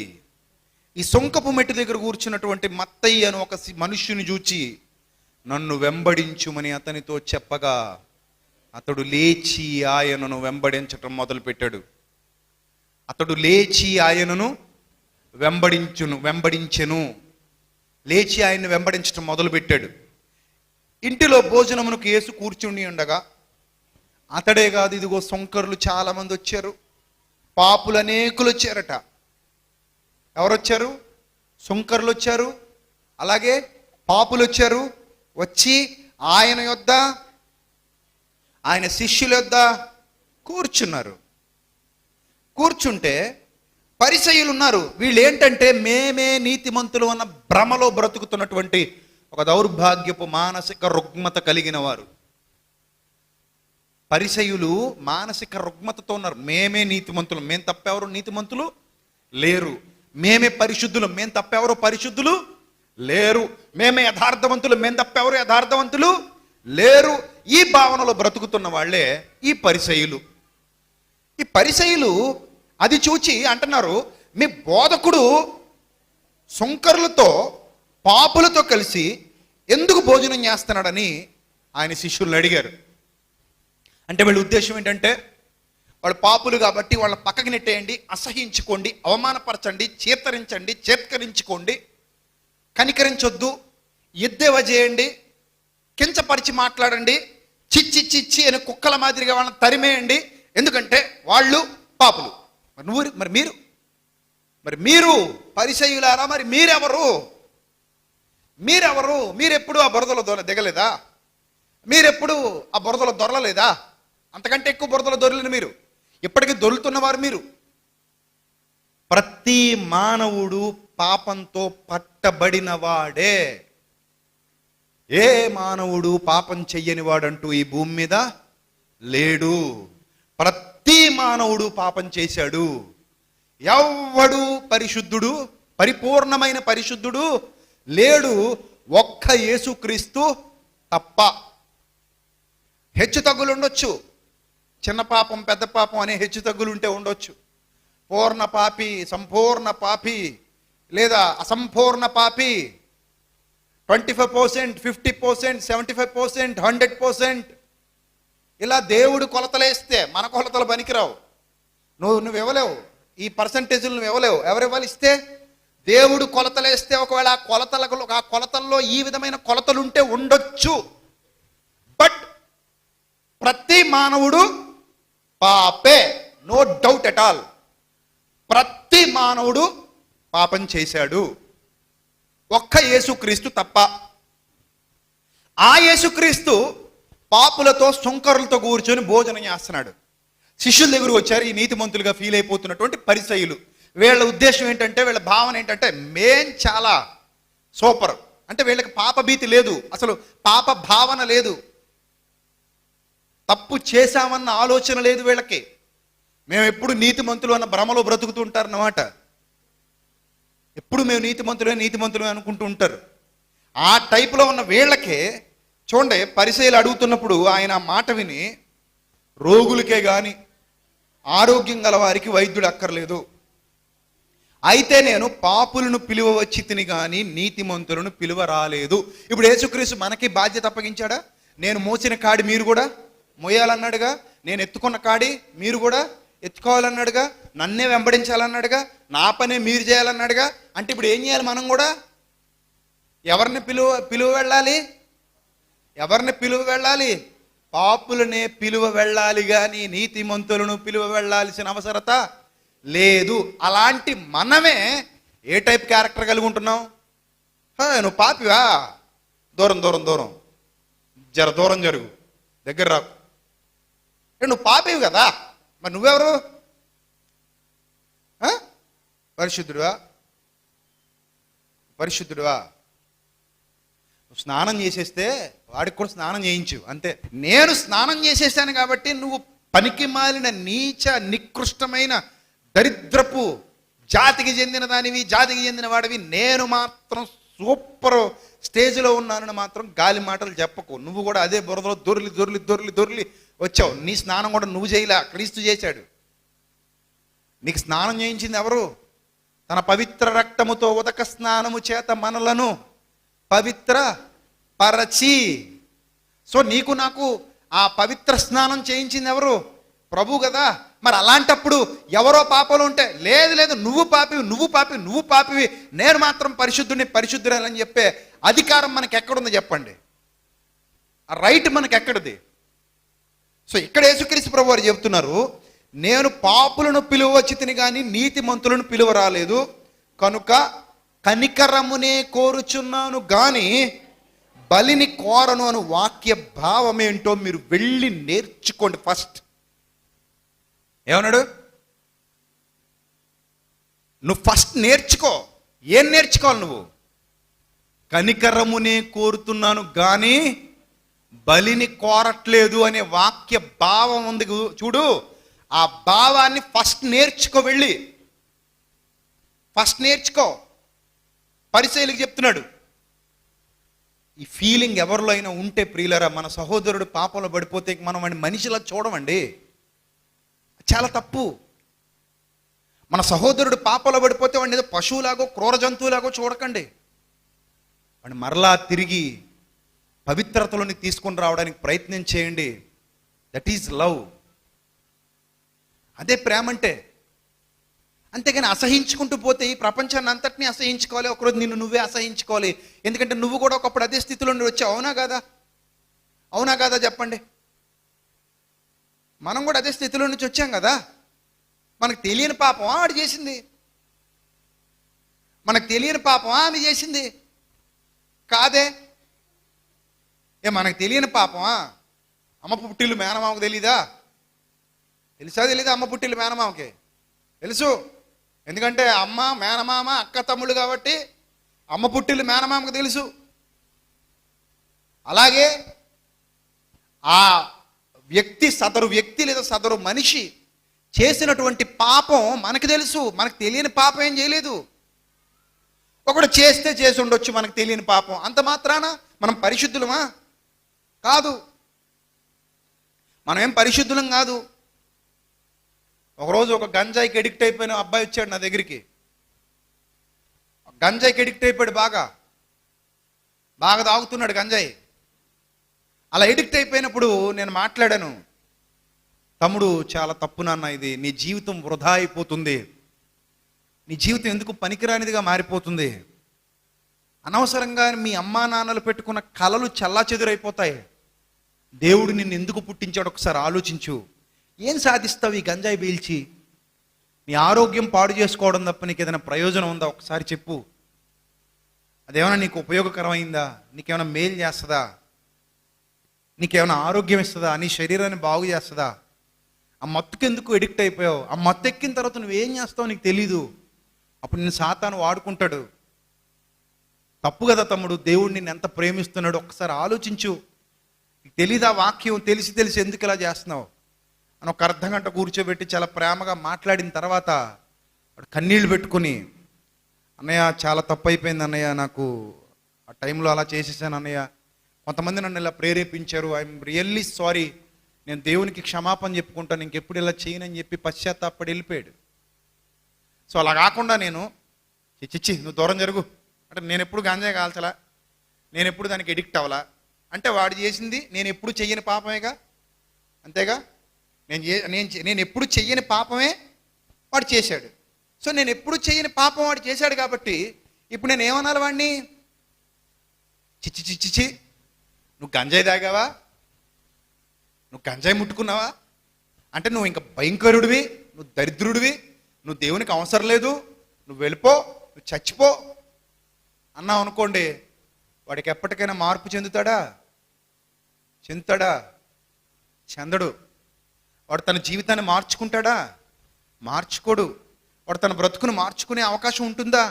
ఈ సొంకపు మెట్టు దగ్గర కూర్చున్నటువంటి మత్తయి అని ఒక మనుష్యుని చూచి నన్ను వెంబడించుమని అతనితో చెప్పగా అతడు లేచి ఆయనను వెంబడించటం మొదలుపెట్టాడు. అతడు లేచి ఆయనను వెంబడించెను. లేచి ఆయన్ని వెంబడించటం మొదలుపెట్టాడు. ఇంటిలో భోజనమునకు యేసు కూర్చుని ఉండగా, అతడే కాదు, ఇదిగో సొంకరులు చాలామంది వచ్చారు, పాపులు అనేకులు వచ్చారట. ఎవరొచ్చారు? సొంకరులు వచ్చారు, అలాగే పాపులు వచ్చారు. వచ్చి ఆయన యొద్ద, ఆయన శిష్యుల యొద్ద కూర్చున్నారు. కూర్చుంటే పరిసయ్యులు ఉన్నారు. వీళ్ళు ఏంటంటే మేమే నీతిమంతులు అన్న భ్రమలో బ్రతుకుతున్నటువంటి ఒక దౌర్భాగ్యపు మానసిక రుగ్మత కలిగిన వారు. పరిసయ్యులు మానసిక రుగ్మతతో ఉన్నారు. మేమే నీతిమంతులు, మేము తప్పెవరు నీతిమంతులు లేరు. మేమే పరిశుద్ధులు, మేము తప్పెవరు పరిశుద్ధులు లేరు. మేమే యథార్థవంతులు, మేము తప్పెవరు యథార్థవంతులు లేరు. ఈ భావనలో బ్రతుకుతున్న వాళ్ళే ఈ పరిసయ్యులు. ఈ పరిసయ్యులు అది చూచి అంటున్నారు, మీ బోధకుడు సుంకరులతో పాపులతో కలిసి ఎందుకు భోజనం చేస్తున్నాడని ఆయన శిష్యులను అడిగారు. అంటే వీళ్ళ ఉద్దేశం ఏంటంటే, వాళ్ళు పాపులు కాబట్టి వాళ్ళ పక్కకి నెట్టేయండి, అసహించుకోండి, అవమానపరచండి, చీతరించండి, చేత్కరించుకోండి, కనికరించొద్దు, ఎద్దేవ చేయండి, కించపరిచి మాట్లాడండి, చిచ్చి చిచ్చి అని కుక్కల మాదిరిగా వాళ్ళని తరిమేయండి, ఎందుకంటే వాళ్ళు పాపులు. మరి మీరు పరిసయ్యులారా, మరి మీరెవరు? మీరెప్పుడు ఆ బురదలో దిగలేదా? మీరెప్పుడు ఆ బురదలో దొరలలేదా? అంతకంటే ఎక్కువ బురదలో దొరలిన మీరు, ఇప్పటికీ దొరులుతున్నవారు మీరు. ప్రతి మానవుడు పాపంతో పట్టబడిన వాడే. ఏ మానవుడు పాపం చెయ్యని వాడంటూ ఈ భూమి మీద లేడు. ప్రతి మానవుడు పాపం చేశాడు. ఎవ్వడు పరిశుద్ధుడు, పరిపూర్ణమైన పరిశుద్ధుడు లేడు, ఒక్క యేసుక్రీస్తు తప్ప. హెచ్చు తగ్గులు ఉండొచ్చు, చిన్న పాపం పెద్ద పాపం అనే హెచ్చు తగ్గులు ఉంటే ఉండొచ్చు. పూర్ణ పాపి, సంపూర్ణ పాపి, లేదా అసంపూర్ణ పాపి, 25%, 50%, 75%, 100%. ఇలా దేవుడు కొలతలేస్తే మన కొలతలు పనికిరావు. నువ్వు ఇవ్వలేవు, ఈ పర్సంటేజీలు నువ్వు ఇవ్వలేవు. ఎవరివ్వాలి? ఇస్తే దేవుడు కొలతలేస్తే ఒకవేళ ఆ కొలతల్లో ఈ విధమైన కొలతలు ఉంటే ఉండొచ్చు. బట్ ప్రతి మానవుడు పాపే, నో డౌట్ ఎట్ ఆల్. ప్రతి మానవుడు పాపం చేశాడు, ఒక్క యేసుక్రీస్తు తప్ప. ఆ యేసుక్రీస్తు పాపులతో సుంకరులతో కూర్చొని భోజనం చేస్తున్నాడు. శిష్యుల దగ్గరకు వచ్చారు ఈ నీతిమంతులుగా ఫీల్ అయిపోతున్నటువంటి పరిసయ్యులు. వీళ్ళ ఉద్దేశం ఏంటంటే, వీళ్ళ భావన ఏంటంటే, మేం చాలా సూపర్. అంటే వీళ్ళకి పాప భీతి లేదు, అసలు పాప భావన లేదు, తప్పు చేశామన్న ఆలోచన లేదు వీళ్ళకి. మేము ఎప్పుడు నీతిమంతులు అన్న భ్రమలో బ్రతుకుతూ ఉంటారన్నమాట. ఎప్పుడు మేము నీతిమంతులు అనుకుంటూ ఉంటారు. ఆ టైపులో ఉన్న వీళ్ళకే చూడండి, పరిసయ్యులు అడుగుతున్నప్పుడు ఆయన మాట విని, రోగులకే కానీ ఆరోగ్యం గల వారికి వైద్యుడు అక్కర్లేదు, అయితే నేను పాపులను పిలువ వచ్చి తిని కానీ నీతిమంతులను పిలువ రాలేదు. ఇప్పుడు యేసుక్రీస్తు మనకి బాధ్యత అప్పగించాడా? నేను మోసిన కాడి మీరు కూడా మోయాలన్నాడుగా, నేను ఎత్తుకున్న కాడి మీరు కూడా ఎత్తుకోవాలన్నాడుగా, నన్నే వెంబడించాలన్నాడుగా, నా పనే మీరు చేయాలన్నాడుగా. అంటే ఇప్పుడు ఏం చేయాలి మనం కూడా? ఎవరిని పిలువ వెళ్ళాలి? పాపులనే పిలువ వెళ్ళాలి కానీ నీతిమంతులను పిలువ వెళ్ళాల్సిన అవసరత లేదు. అలాంటి మనమే ఏ టైప్ క్యారెక్టర్ కలిగి ఉంటున్నాం? నువ్వు పాపివా, దూరం జర దూరం జరుగు, దగ్గర రాకు. నువ్వు పాపివి కదా, మరి నువ్వెవరు? పరిశుద్ధుడువా? స్నానం చేసేస్తే వాడికి కూడా స్నానం చేయించు అంతే. నేను స్నానం చేసేసాను కాబట్టి నువ్వు పనికి మాలిన నీచ నికృష్టమైన దరిద్రపు జాతికి చెందిన దానివి, జాతికి చెందిన వాడివి. నేను మాత్రం సూపర్ స్టేజ్లో ఉన్నానని మాత్రం గాలి మాటలు చెప్పకు. నువ్వు కూడా అదే బురదలో దొర్లి వచ్చావు. నీ స్నానం కూడా నువ్వు చేయలే, క్రీస్తు చేశాడు. నీకు స్నానం చేయించింది ఎవరు? తన పవిత్ర రక్తముతో ఉదక స్నానము చేత మనలను పవిత్ర పరచి. సో నీకు నాకు ఆ పవిత్ర స్నానం చేయించింది ఎవరు? ప్రభు కదా. మరి అలాంటప్పుడు ఎవరో పాపలు ఉంటే లేదు లేదు నువ్వు పాపివి, నువ్వు పాపివి, నువ్వు పాపివి, నేను మాత్రం పరిశుద్ధుని పరిశుద్ధురాలని చెప్పే అధికారం మనకి ఎక్కడుంది చెప్పండి? ఆ రైట్ మనకి ఎక్కడిది? సో ఇక్కడ యేసుక్రీస్తు ప్రభు వారు చెబుతున్నారు, నేను పాపులను పిలువచ్చితిని కానీ నీతిమంతులను పిలువ రాలేదు, కనుక కనికరమునే కోరుచున్నాను గాని బలిని కోరను అను వాక్య భావం ఏంటో మీరు వెళ్ళి నేర్చుకోండి. ఫస్ట్ ఏమన్నాడు? నువ్వు ఫస్ట్ నేర్చుకో. ఏం నేర్చుకోవాలి నువ్వు? కనికరమునే కోరుతున్నాను కానీ బలిని కోరట్లేదు అనే వాక్య భావం ఉంది చూడు. ఆ భావాన్ని ఫస్ట్ నేర్చుకో, వెళ్ళి ఫస్ట్ నేర్చుకో. పరిసయ్యులకు చెప్తున్నాడు. ఈ ఫీలింగ్ ఎవరిలో అయినా ఉంటే ప్రియులరా, మన సహోదరుడు పాపంలో పడిపోతే మనం వాడిని మనిషిలా చూడమండి, చాలా తప్పు. మన సహోదరుడు పాపంలో పడిపోతే వాడిని ఏదో పశువులాగో క్రూర జంతువులాగో చూడకండి. వాడిని మరలా తిరిగి పవిత్రతలోని తీసుకొని రావడానికి ప్రయత్నం చేయండి. That is love. అదే ప్రేమ అంటే. అంతేగాని అసహించుకుంటూ పోతే ఈ ప్రపంచాన్ని అంతటినీ అసహించుకోవాలి, ఒకరోజు నిన్ను నువ్వే అసహించుకోవాలి. ఎందుకంటే నువ్వు కూడా ఒకప్పుడు అదే స్థితిలో నుండి వచ్చావు. అవునా కాదా? అవునా కాదా చెప్పండి? మనం కూడా అదే స్థితిలో నుంచి వచ్చాం కదా. మనకు తెలియని పాపం ఆడు చేసింది, మనకు తెలియని పాపం ఆమె చేసింది కాదే. మనకు తెలియని పాపమా? అమ్మ పుట్టిల్లు మేనమామకు తెలీదా? తెలుసా తెలీదా? అమ్మ పుట్టిల్లు మేనమామకి తెలుసు. ఎందుకంటే అమ్మ మేనమామ అక్క తమ్ముళ్ళు కాబట్టి అమ్మ పుట్టిల్లు మేనమామకు తెలుసు. అలాగే ఆ వ్యక్తి, సదరు వ్యక్తి లేదా సదరు మనిషి చేసినటువంటి పాపం మనకు తెలుసు. మనకు తెలియని పాపం ఏం చేయలేదు. ఒకడు చేస్తే చేసి ఉండొచ్చు మనకు తెలియని పాపం. అంత మాత్రాన మనం పరిశుద్ధులమా? కాదు. మనం ఏం పరిశుద్ధులం కాదు. ఒకరోజు ఒక గంజాయికి ఎడిక్ట్ అయిపోయిన అబ్బాయి వచ్చాడు నా దగ్గరికి. గంజాయికి ఎడిక్ట్ అయిపోయాడు, బాగా తాగుతున్నాడు గంజాయి. అలా ఎడిక్ట్ అయిపోయినప్పుడు నేను మాట్లాడాను, తమ్ముడు చాలా తప్పు నాన్న, ఇది నీ జీవితం వృధా అయిపోతుంది, నీ జీవితం ఎందుకు పనికిరానిదిగా మారిపోతుంది, అనవసరంగా మీ అమ్మా నాన్నలు పెట్టుకున్న కలలు చల్లాచెదురైపోతాయి, దేవుడు నిన్ను ఎందుకు పుట్టించాడు ఒకసారి ఆలోచించు, ఏం సాధిస్తావు ఈ గంజాయి పీల్చి, నీ ఆరోగ్యం పాడు చేసుకోవడం తప్ప నీకు ఏదైనా ప్రయోజనం ఉందా ఒకసారి చెప్పు, అదేమైనా నీకు ఉపయోగకరమైందా, నీకేమైనా మేలు చేస్తుందా, నీకేమైనా ఆరోగ్యం ఇస్తుందా, నీ శరీరాన్ని బాగు చేస్తుందా, ఆ మత్తుకు ఎందుకు ఎడిక్ట్ అయిపోయావు, ఆ మత్తు ఎక్కిన తర్వాత నువ్వేం చేస్తావు నీకు తెలీదు, అప్పుడు నేను సాతాను వాడుకుంటాడు. తప్పు కదా తమ్ముడు, దేవుడు నిన్ను ఎంత ప్రేమిస్తున్నాడు ఒకసారి ఆలోచించు, నీకు తెలీదా వాక్యం, తెలిసి ఎందుకు ఇలా చేస్తున్నావు అని ఒక అర్ధగంట కూర్చోబెట్టి చాలా ప్రేమగా మాట్లాడిన తర్వాత వాడు కన్నీళ్లు పెట్టుకుని, అన్నయ్య చాలా తప్పు అయిపోయింది అన్నయ్య, నాకు ఆ టైంలో అలా చేసేసాను అన్నయ్య, కొంతమంది నన్ను ఇలా ప్రేరేపించారు, ఐఎమ్ రియల్లీ సారీ, నేను దేవునికి క్షమాపణ చెప్పుకుంటాను, ఇంకెప్పుడు ఇలా చేయనని చెప్పి పశ్చాత్తాపడి వెళ్ళిపోయాడు. సో అలా కాకుండా నేను చిచ్చి నువ్వు దూరం జరుగు అంటే, నేను ఎప్పుడు గాంజా కాల్చలా, నేను ఎప్పుడు దానికి ఎడిక్ట్ అవ్వలా అంటే, వాడు చేసింది నేను ఎప్పుడు చెయ్యని పాపమేగా, అంతేగా, నేను ఎప్పుడు చెయ్యని పాపమే వాడు చేశాడు. సో నేను ఎప్పుడు చెయ్యని పాపం వాడు చేశాడు కాబట్టి ఇప్పుడు నేను ఏమనాలి వాడిని, చిచ్చి నువ్వు గంజాయి తాగావా, నువ్వు గంజాయి ముట్టుకున్నావా అంటే నువ్వు ఇంకా భయంకరుడివి, నువ్వు దరిద్రుడివి, నువ్వు దేవునికి అవసరం లేదు, నువ్వు వెళ్ళిపో, నువ్వు చచ్చిపో అన్నావు అనుకోండి, వాడికి ఎప్పటికైనా మార్పు చెందుతాడా? చెందడు. వాడు తన జీవితాన్ని మార్చుకుంటాడా? మార్చుకోడు. వాడు తన బ్రతుకును మార్చుకునే అవకాశం ఉంటుందా?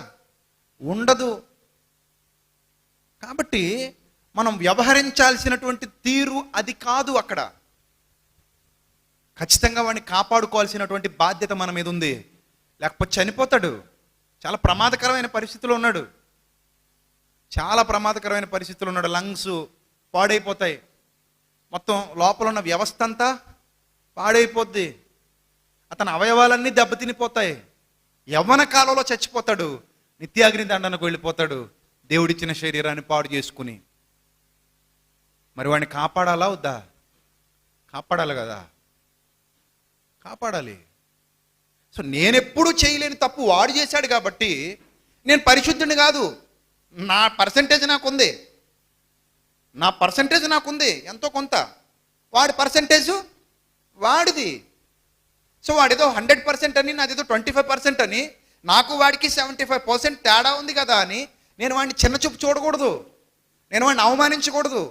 ఉండదు. కాబట్టి మనం వ్యవహరించాల్సినటువంటి తీరు అది కాదు. అక్కడ ఖచ్చితంగా వాడిని కాపాడుకోవాల్సినటువంటి బాధ్యత మన మీద ఉంది, లేకపోతే చనిపోతాడు. చాలా ప్రమాదకరమైన పరిస్థితిలో ఉన్నాడు, లంగ్స్ పాడైపోతాయి, మొత్తం లోపల ఉన్న వ్యవస్థ అంతా పాడైపోద్ది, అతని అవయవాలన్నీ దెబ్బతినిపోతాయి, యవ్వన కాలంలో చచ్చిపోతాడు, నిత్యాగ్ని దండనకు వెళ్ళిపోతాడు, దేవుడిచ్చిన శరీరాన్ని పాడు చేసుకుని. మరి వాడిని కాపాడాలా వద్దా? కాపాడాలి కదా, కాపాడాలి. సో నేనెప్పుడు చేయలేని తప్పు వాడు చేశాడు కాబట్టి నేను పరిశుద్ధుని కాదు. నా పర్సంటేజ్ నాకుంది, నా పర్సంటేజ్ నాకుంది ఎంతో కొంత, వాడి పర్సంటేజు వాడిది. సో వాడిదో 100% అని, నాదేదో 25% అని, నాకు వాడికి 75% తేడా ఉంది కదా అని నేను వాడిని చిన్న చూపు చూడకూడదు, నేను వాడిని అవమానించకూడదు,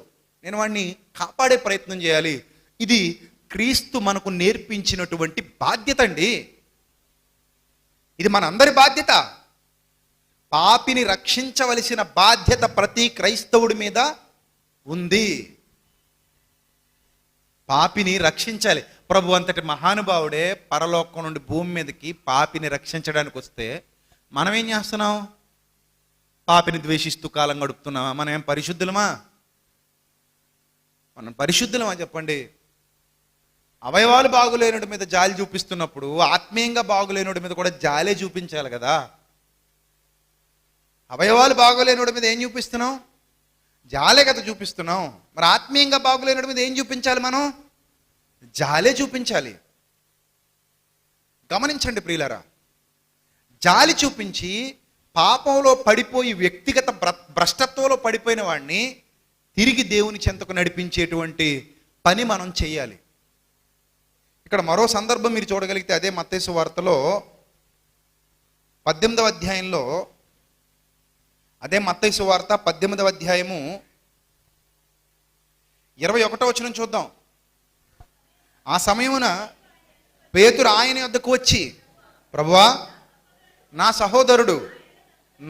నేను వాడిని కాపాడే ప్రయత్నం చేయాలి. ఇది క్రీస్తు మనకు నేర్పించినటువంటి బాధ్యత అండి. ఇది మనందరి బాధ్యత. పాపిని రక్షించవలసిన బాధ్యత ప్రతి క్రైస్తవుడి మీద ఉంది. పాపిని రక్షించాలి. ప్రభు అంతటి మహానుభావుడే పరలోకం నుండి భూమి మీదకి పాపిని రక్షించడానికి వస్తే మనం ఏం చేస్తున్నాం? పాపిని ద్వేషిస్తూ కాలం గడుపుతున్నామా? మనం ఏం పరిశుద్ధులమా? మనం పరిశుద్ధులమా చెప్పండి? అవయవాలు బాగులేనుడి మీద జాలి చూపిస్తున్నప్పుడు ఆత్మీయంగా బాగులేనుడి మీద కూడా జాలే చూపించాలి కదా. అవయవాలు బాగోలేనుడి మీద ఏం చూపిస్తున్నాం? జాలే కదా చూపిస్తున్నాం. మరి ఆత్మీయంగా బాగులేనుడి మీద ఏం చూపించాలి? మనం జాలే చూపించాలి. గమనించండి ప్రియులారా, జాలి చూపించి పాపంలో పడిపోయి వ్యక్తిగత భ్రష్టత్వంలో పడిపోయిన వాడిని తిరిగి దేవుని చెంతకు నడిపించేటువంటి పని మనం చేయాలి. ఇక్కడ మరో సందర్భం మీరు చూడగలిగితే అదే మత్తయి సువార్తలో 18వ అధ్యాయంలో, అదే మత్తయి సువార్త 18వ అధ్యాయము 21వ వచనం చూద్దాం. ఆ సమయమున పేతురు ఆయన యొద్దకు వచ్చి, ప్రభువా, నా సహోదరుడు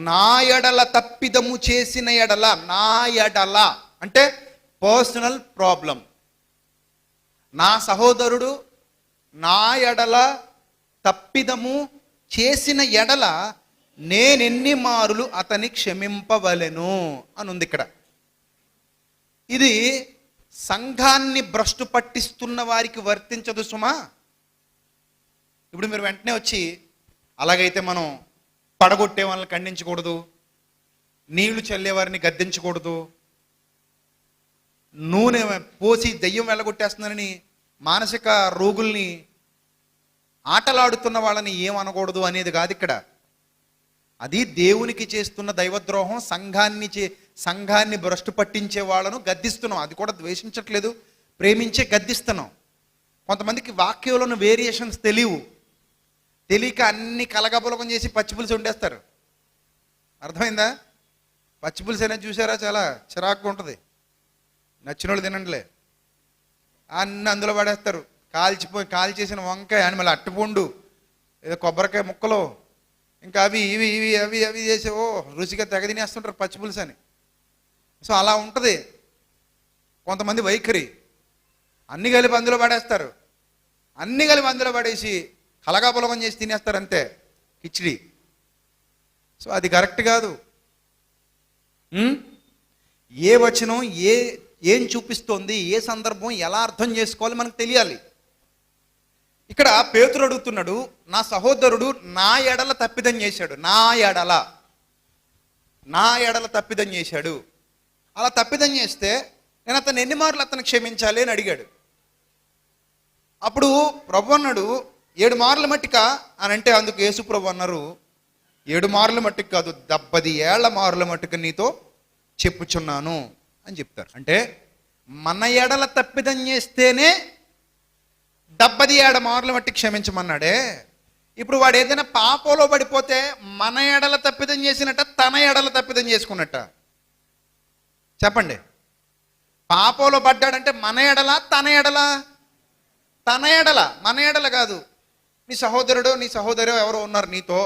నా ఎడల తప్పిదము చేసిన ఎడల, నా ఎడల అంటే పర్సనల్ ప్రాబ్లం, నా సహోదరుడు నా ఎడల తప్పిదము చేసిన ఎడల నేనెన్ని మారులు అతని క్షమింపవలెను అని ఉంది ఇక్కడ. ఇది సంఘాన్ని భ్రష్టు పట్టిస్తున్న వారికి వర్తించదు సుమా. ఇప్పుడు మీరు వెంటనే వచ్చి, అలాగైతే మనం పడగొట్టే వాళ్ళని ఖండించకూడదు, నీళ్లు చల్లేవారిని గద్దించకూడదు, నూనె పోసి దెయ్యం వెళ్ళగొట్టేస్తున్నారని మానసిక రోగుల్ని ఆటలాడుతున్న వాళ్ళని ఏమనకూడదు అనేది కాదు ఇక్కడ. అది దేవునికి చేస్తున్న దైవద్రోహం. సంఘాన్ని భ్రష్టు పట్టించే వాళ్ళను గద్దిస్తున్నాం. అది కూడా ద్వేషించట్లేదు, ప్రేమించే గద్దిస్తున్నాం. కొంతమందికి వాక్యంలోని వేరియేషన్స్ తెలియక అన్ని కలగబులకం చేసి పచ్చిపులుసు వండేస్తారు. అర్థమైందా? పచ్చిపులుసు అనేది చూసారా, చాలా చిరాకుగా ఉంటుంది. నచ్చిన వాళ్ళు తినండిలే, అన్నీ అందులో పడేస్తారు. కాల్చేసిన వంకాయ అని, మళ్ళీ అట్టుపండు, ఏదో కొబ్బరికాయ ముక్కలు, ఇంకా అవి ఇవి ఇవి అవి అవి చేసి రుచిగా తెగ తినేస్తుంటారు పచ్చిపులుసు అని. సో అలా ఉంటుంది కొంతమంది వైఖరి. అన్ని కలిపి అందులో పడేస్తారు, అన్ని కలిపి అందులో పడేసి కలగాపులగం చేసి తినేస్తారు అంతే, కిచిడి. సో అది కరెక్ట్ కాదు. ఏ వచనం ఏం చూపిస్తోంది, ఏ సందర్భం ఎలా అర్థం చేసుకోవాలి మనకు తెలియాలి. ఇక్కడ పేతురు అడుగుతున్నాడు, నా సహోదరుడు నా ఎడల తప్పిదం చేశాడు, నా ఎడల తప్పిదం చేశాడు. అలా తప్పిదం చేస్తే నేను అతను ఎన్ని మార్లు అతను క్షమించాలి అని అడిగాడు. అప్పుడు ప్రభు అన్నాడు, 7 మార్ల మట్టిక అని అంటే, అందుకు యేసు ప్రభు అన్నారు, 7 మార్ల మట్టికి కాదు, 70 ఏళ్ల మార్ల మట్టుకు నీతో చెప్పుచున్నాను అని చెప్తారు. అంటే మన ఎడల తప్పిదం చేస్తేనే 77 మార్ల మట్టి క్షమించమన్నాడే. ఇప్పుడు వాడు ఏదైనా పాపంలో పడిపోతే మన ఎడల తప్పిదం చేసినట్ట, తన ఎడల తప్పిదం చేసుకున్నట్ట? చెప్పండి. పాపంలో పడ్డాడంటే మన ఎడల, తన ఎడల? తన ఎడల, మన ఎడల కాదు. నీ సహోదరుడు నీ సహోదరు ఎవరో ఉన్నారు నీతో,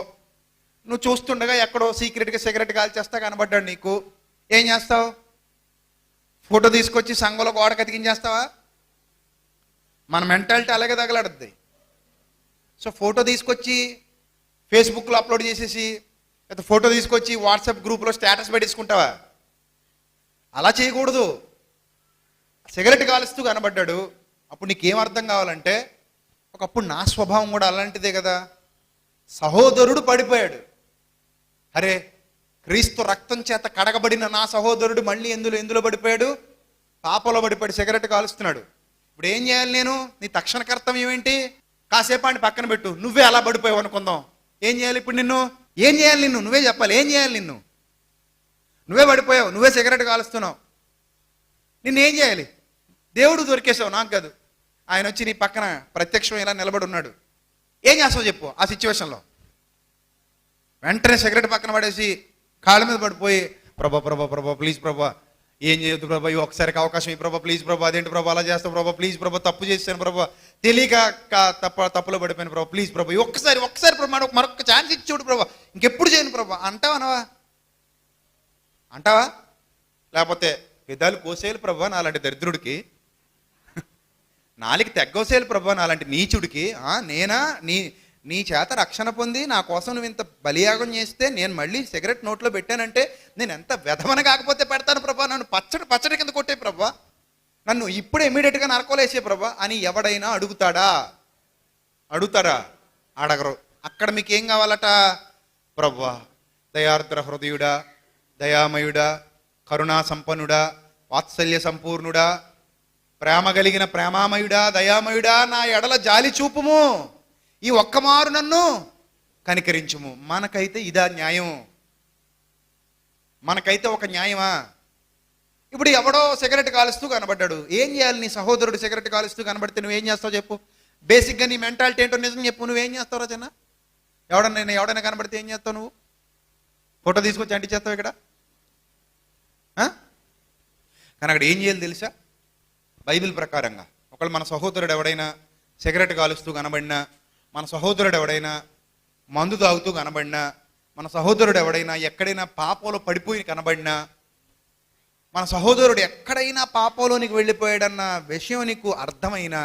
నువ్వు చూస్తుండగా ఎక్కడో సీక్రెట్గా సిగరెట్ కాల్చేస్తా కనబడ్డాడు నీకు, ఏం చేస్తావు? ఫోటో తీసుకొచ్చి సంఘంలో గోడ కతికించేస్తావా? మన మెంటాలిటీ అలాగే తగలాడుద్ది. సో ఫోటో తీసుకొచ్చి ఫేస్బుక్లో అప్లోడ్ చేసేసి, లేదా ఫోటో తీసుకొచ్చి వాట్సాప్ గ్రూప్లో స్టేటస్ పెట్టేసుకుంటావా? అలా చేయకూడదు. సిగరెట్ కాలుస్తూ కనబడ్డాడు, అప్పుడు నీకేం అర్థం కావాలంటే, ఒకప్పుడు నా స్వభావం కూడా అలాంటిదే కదా. సహోదరుడు పడిపోయాడు, అరే క్రీస్తు రక్తం చేత కడగబడిన నా సహోదరుడు మళ్ళీ ఎందులో పడిపోయాడు? పాపంలో పడిపోయాడు, సిగరెట్ కాలుస్తున్నాడు. ఇప్పుడు ఏం చేయాలి నేను? నీ తక్షణ కర్తవ్యం ఏంటి? కాసేపు అని పక్కన పెట్టు, నువ్వే అలా పడిపోయావు అనుకుందాం. ఏం చేయాలి ఇప్పుడు నిన్ను? ఏం చేయాలి నిన్ను? నువ్వే చెప్పాలి. ఏం చేయాలి నిన్ను? నువ్వే పడిపోయావు, నువ్వే సిగరెట్ కాలుస్తున్నావు, నిన్నేం చేయాలి? దేవుడు దొరికేసావు, నాకు కాదు. ఆయన వచ్చి నీ పక్కన ప్రత్యక్షం ఇలా నిలబడి ఉన్నాడు. ఏం చేస్తావు చెప్పు ఆ సిచ్యువేషన్లో? వెంటనే సిగరెట్ పక్కన పడేసి కాళ్ళ మీద పడిపోయి, ప్రభా ప్రభా ప్రభా ప్లీజ్ ప్రభా, ఏం చేయొద్దు ప్రభా, ఈ ఒక్కసారికి అవకాశం ఈ ప్రభా ప్లీజ్ ప్రభా, అదేంటి ప్రభా అలా చేస్తావు ప్రభా, ప్లీజ్ ప్రభా, తప్పు చేశాను ప్రభా, తెలియక తప్పులో పడిపోయాను ప్రభా, ప్లీజ్ ప్రభా, ఒక్కసారి ప్రభా, మరొక ఛాన్స్ ఇచ్చి చూడు ప్రభా, ఇంకెప్పుడు చేయను ప్రభా అంటావా? లేకపోతే పెదాలు కోసేయాలి ప్రభా నాలాంటి దరిద్రుడికి, నాలికి తెగ్గోసేయాలి ప్రభా నాలాంటి నీచుడికి, నేనా నీ చేత రక్షణ పొంది నా కోసం నువ్వు ఇంత బలియాగం చేస్తే నేను మళ్ళీ సిగరెట్ నోట్లో పెట్టానంటే నేను ఎంత వెధవన కాకపోతే పెడతాను ప్రభా, నన్ను పచ్చడి కింద కొట్టే ప్రభా, నన్ను ఇప్పుడే ఇమీడియట్గా నరకోలేసే ప్రభా అని ఎవడైనా అడుగుతారా? అడగరు. అక్కడ మీకు ఏం కావాలట? ప్రభా దయార్ద్ర హృదయుడా, దయామయుడా, కరుణా సంపన్నుడా, వాత్సల్య సంపూర్ణుడా, ప్రేమ కలిగిన ప్రేమామయుడా, దయామయుడా, నా ఎడల జాలి చూపుము, ఈ ఒక్కమారు నన్ను కనికరించుము. మనకైతే ఇదా న్యాయం? మనకైతే ఒక న్యాయమా? ఇప్పుడు ఎవడో సిగరెట్ కాలుస్తూ కనబడ్డాడు, ఏం చేయాలి? నీ సహోదరుడు సిగరెట్ కాలుస్తూ కనబడితే నువ్వేం చేస్తావు చెప్పు? బేసిక్గా నీ మెంటాలిటీ ఏంటో నిజం చెప్పు. నువ్వేం చేస్తావు రాజన్న? ఎవడైనా కనబడితే ఏం చేస్తావు నువ్వు? ఫోటో తీసుకొచ్చి అంటించేస్తావు ఇక్కడ? కానీ అక్కడ ఏం చేయాలి తెలుసా? బైబిల్ ప్రకారంగా ఒకళ్ళు మన సహోదరుడు ఎవడైనా సిగరెట్ కాలుస్తూ కనబడినా, మన సహోదరుడు ఎవడైనా మందు తాగుతూ కనబడినా, మన సహోదరుడు ఎవడైనా ఎక్కడైనా పాపంలో పడిపోయి కనబడినా, మన సహోదరుడు ఎక్కడైనా పాపంలోనికి వెళ్ళిపోయాడన్న విషయం నీకు అర్థమైనా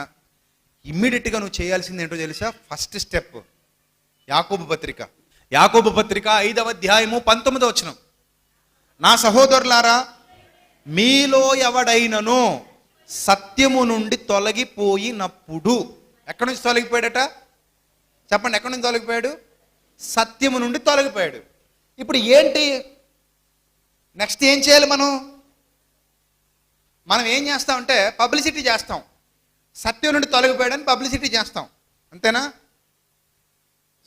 ఇమ్మీడియట్గా నువ్వు చేయాల్సింది ఏంటో తెలుసా? ఫస్ట్ స్టెప్ యాకోబు పత్రిక 5వ అధ్యాయము 19వ వచనం. నా సహోదరులారా, మీలో ఎవడైనను సత్యము నుండి తొలగిపోయినప్పుడు, ఎక్కడి నుంచి తొలగిపోయాడట? చెప్పండి, ఎక్కడి నుంచి తొలగిపోయాడు? సత్యము నుండి తొలగిపోయాడు. ఇప్పుడు ఏంటి నెక్స్ట్ ఏం చేయాలి? మనం ఏం చేస్తామంటే పబ్లిసిటీ చేస్తాం. సత్యం నుండి తొలగిపోయాడని పబ్లిసిటీ చేస్తాం, అంతేనా?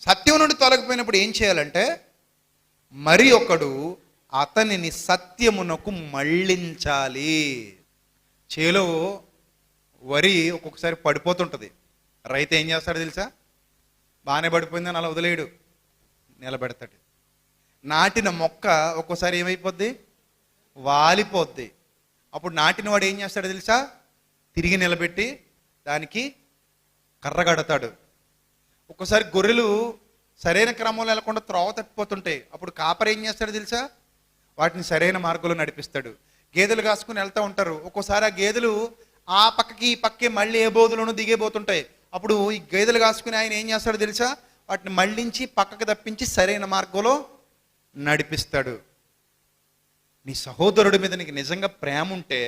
సత్యం నుండి తొలగిపోయినప్పుడు ఏం చేయాలంటే మరి ఒకడు అతనిని సత్యమునకు మళ్ళించాలి. చేలో వరి ఒక్కొక్కసారి పడిపోతుంటుంది, రైతు ఏం చేస్తాడు తెలుసా? బాగానే పడిపోయిందని అలా వదిలేయడు, నిలబెడతాడు. నాటిన మొక్క ఒక్కోసారి ఏమైపోద్ది? వాలిపోద్ది. అప్పుడు నాటిన వాడు ఏం చేస్తాడు తెలుసా? తిరిగి నిలబెట్టి దానికి కర్ర కడతాడు. ఒక్కోసారి గొర్రెలు సరైన క్రమంలో వెళ్లకుండా త్రోవ తప్పిపోతుంటాయి, అప్పుడు కాపరి ఏం చేస్తాడు తెలుసా? వాటిని సరైన మార్గంలో నడిపిస్తాడు. గేదెలు కాసుకుని వెళ్తూ ఉంటారు, ఒక్కోసారి ఆ గేదెలు ఆ పక్కకి ఈ పక్కే మళ్ళీ ఏ బోధులను దిగేపోతుంటాయి. అప్పుడు ఈ గేదెలు కాసుకుని ఆయన ఏం చేస్తాడు తెలుసా? వాటిని మళ్ళించి పక్కకు తప్పించి సరైన మార్గంలో నడిపిస్తాడు. నీ సహోదరుడి మీద నీకు నిజంగా ప్రేమ ఉంటే,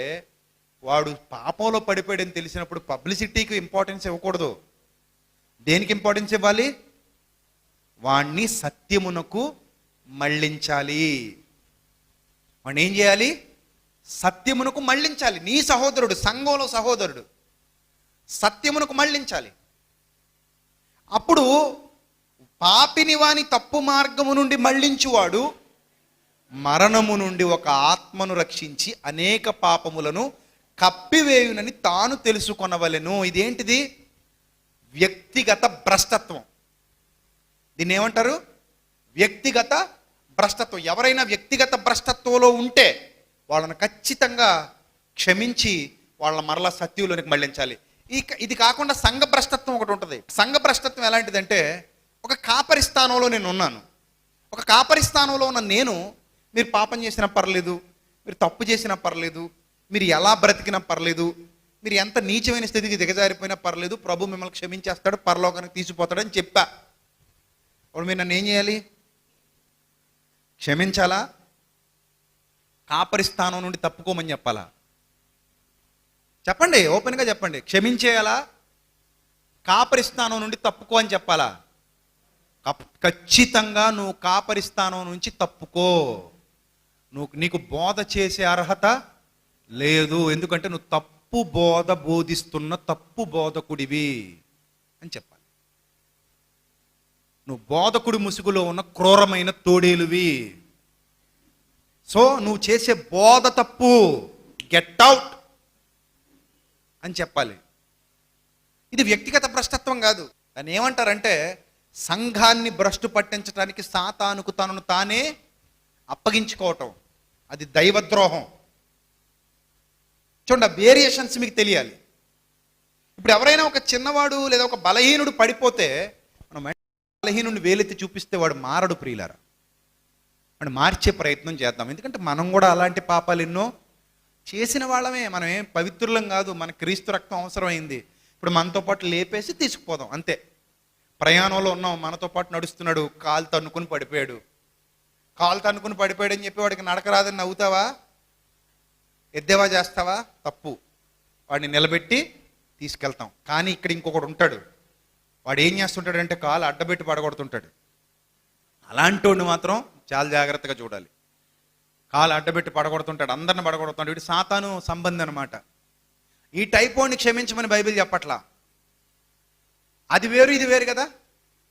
వాడు పాపంలో పడిపోయాడని తెలిసినప్పుడు పబ్లిసిటీకి ఇంపార్టెన్స్ ఇవ్వకూడదు. దేనికి ఇంపార్టెన్స్ ఇవ్వాలి? వాణ్ణి సత్యమునకు మళ్ళించాలి. వాణ్ణి ఏం చేయాలి? సత్యమునకు మళ్ళించాలి. నీ సహోదరుడు, సంఘంలో సహోదరుడు సత్యమునకు మళ్ళించాలి. అప్పుడు పాపిని వాని తప్పు మార్గము నుండి మళ్ళించువాడు మరణము నుండి ఒక ఆత్మను రక్షించి అనేక పాపములను కప్పివేయునని తాను తెలుసుకొనవలెను. ఇదేంటిది? వ్యక్తిగత భ్రష్టత్వం. దీన్ని ఏమంటారు? వ్యక్తిగత భ్రష్టత్వం. ఎవరైనా వ్యక్తిగత భ్రష్టత్వంలో ఉంటే వాళ్ళని ఖచ్చితంగా క్షమించి వాళ్ళ మరలా సత్యంలోనికి మళ్ళించాలి. ఇది కాకుండా సంఘ భ్రష్టత్వం ఒకటి ఉంటుంది. సంఘ భ్రష్టత్వం ఎలాంటిదంటే, ఒక కాపరి స్థానంలో నేను ఉన్నాను. ఒక కాపరి స్థానంలో ఉన్న నేను, మీరు పాపం చేసినా పర్లేదు, మీరు తప్పు చేసినా పర్లేదు, మీరు ఎలా బ్రతికినా పర్లేదు, మీరు ఎంత నీచమైన స్థితికి దిగజారిపోయినా పర్లేదు, ప్రభు మిమ్మల్ని క్షమించేస్తాడు, పరలోకానికి తీసుకుపోతాడని చెప్పా. ఇప్పుడు మీరు నన్ను ఏం చేయాలి? క్షమించాలా? కాపరి స్థానం నుండి తప్పుకోమని చెప్పాలా? చెప్పండి, ఓపెన్గా చెప్పండి. క్షమించేయాలా? కాపరి స్థానం నుండి తప్పుకో అని చెప్పాలా? ఖచ్చితంగా నువ్వు కాపరి స్థానం నుంచి తప్పుకో. నీకు బోధ చేసే అర్హత లేదు, ఎందుకంటే నువ్వు తప్పు బోధ బోధిస్తున్న తప్పు బోధకుడివి అని చెప్పాలి. నువ్వు బోధకుడి ముసుగులో ఉన్న క్రూరమైన తోడేలువి. సో నువ్వు చేసే బోధ తప్పు, గెట్ అవుట్ అని చెప్పాలి. ఇది వ్యక్తిగత భ్రష్టత్వం కాదు. దాన్ని ఏమంటారంటే సంఘాన్ని భ్రష్టు పట్టించడానికి సాతానుకు తనను తానే అప్పగించుకోవటం. అది దైవద్రోహం. చూడండి, ఆ వేరియేషన్స్ మీకు తెలియాలి. ఇప్పుడు ఎవరైనా ఒక చిన్నవాడు లేదా ఒక బలహీనుడు పడిపోతే మనం బలహీనుడిని వేలెత్తి చూపిస్తే వాడు మారడు ప్రియులారా. వాడు మార్చే ప్రయత్నం చేద్దాం. ఎందుకంటే మనం కూడా అలాంటి పాపాలు ఎన్నో చేసిన వాళ్ళమే. మనం ఏం పవిత్రులం కాదు. మన క్రీస్తు రక్తం అవసరమైంది. ఇప్పుడు మనతో పాటు లేపేసి తీసుకుపోదాం అంతే. ప్రయాణంలో ఉన్నాం, మనతో పాటు నడుస్తున్నాడు, కాలు తన్నుకుని పడిపోయాడు. కాలు తన్నుకుని పడిపోయాడని చెప్పి వాడికి నడక రాదని నవ్వుతావా? ఎద్దేవా చేస్తావా? తప్పు. వాడిని నిలబెట్టి తీసుకెళ్తాం. కానీ ఇక్కడ ఇంకొకడు ఉంటాడు. వాడు ఏం చేస్తుంటాడంటే కాలు అడ్డబెట్టి పడగొడుతుంటాడు. అలాంటి వాడిని మాత్రం చాలా జాగ్రత్తగా చూడాలి. కాలు అడ్డబెట్టి పడగొడుతుంటాడు, అందరిని పడగొడుతుంటాడు. వీడు సాతాను సంబంధి అనమాట. ఈ టైప్ వాడిని క్షమించమని బైబిల్ చెప్పట్లా. అది వేరు ఇది వేరు కదా.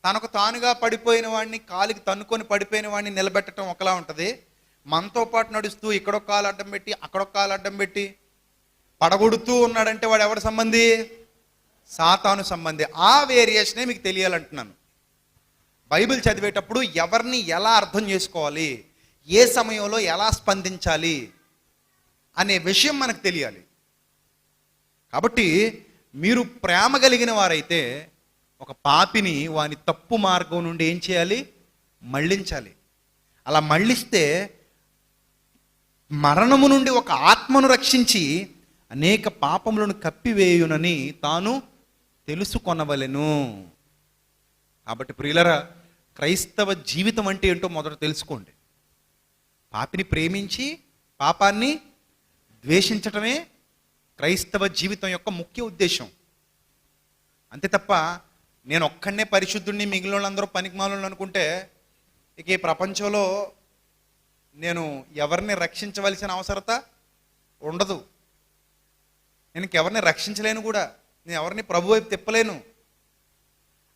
తనకు తానుగా పడిపోయిన వాడిని, కాలికి తన్నుకొని పడిపోయిన వాడిని నిలబెట్టడం ఒకలా ఉంటుంది. మనతో పాటు నడుస్తూ ఇక్కడొక కాలు అడ్డం పెట్టి అక్కడొక కాలు అడ్డం పెట్టి పడగొడుతూ ఉన్నాడంటే వాడు ఎవరి సంబంధి? సాతాను సంబంధి. ఆ వేరియేషనే మీకు తెలియాలంటున్నాను. బైబిల్ చదివేటప్పుడు ఎవరిని ఎలా అర్థం చేసుకోవాలి, ఏ సమయంలో ఎలా స్పందించాలి అనే విషయం మనకు తెలియాలి. కాబట్టి మీరు ప్రేమ కలిగిన వారైతే ఒక పాపిని వాని తప్పు మార్గం నుండి ఏం చేయాలి? మళ్ళించాలి. అలా మళ్ళిస్తే మరణము నుండి ఒక ఆత్మను రక్షించి అనేక పాపములను కప్పివేయునని తాను తెలుసుకొనవలెను. కాబట్టి ప్రియులరా, క్రైస్తవ జీవితం అంటే ఏంటో మొదట తెలుసుకోండి. పాపిని ప్రేమించి పాపాన్ని ద్వేషించటమే క్రైస్తవ జీవితం యొక్క ముఖ్య ఉద్దేశం. అంతే తప్ప నేను ఒక్కడనే పరిశుద్ధుడిని, మిగిలిన వాళ్ళందరూ పనికిమాలను అనుకుంటే ఇక ఈ ప్రపంచంలో నేను ఎవరిని రక్షించవలసిన అవసరత ఉండదు. నేను ఎవరిని రక్షించలేను కూడా. నేను ఎవరిని ప్రభు వైపు తిప్పలేను.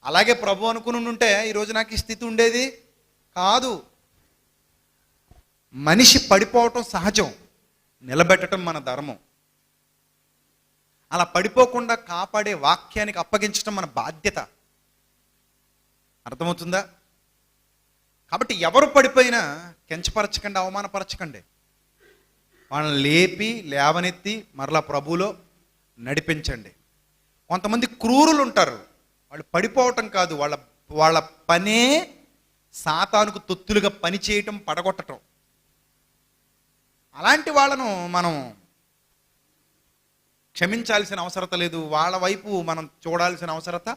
అలాగే ప్రభు అనుకుని ఉంటే ఈరోజు నాకు ఈ స్థితి ఉండేది కాదు. మనిషి పడిపోవటం సహజం, నిలబెట్టడం మన ధర్మం. అలా పడిపోకుండా కాపాడే వాక్యానికి అప్పగించడం మన బాధ్యత. అర్థమవుతుందా? కాబట్టి ఎవరు పడిపోయినా కించపరచకండి, అవమానపరచకండి. వాళ్ళని లేపి లేవనెత్తి మరలా ప్రభువులో నడిపించండి. కొంతమంది క్రూరులు ఉంటారు. వాళ్ళు పడిపోవటం కాదు, వాళ్ళ పనే సాతానుకు తొత్తులుగా పని చేయటం, పడగొట్టడం. అలాంటి వాళ్ళను మనం క్షమించాల్సిన అవసరత లేదు. వాళ్ళ వైపు మనం చూడాల్సిన అవసరత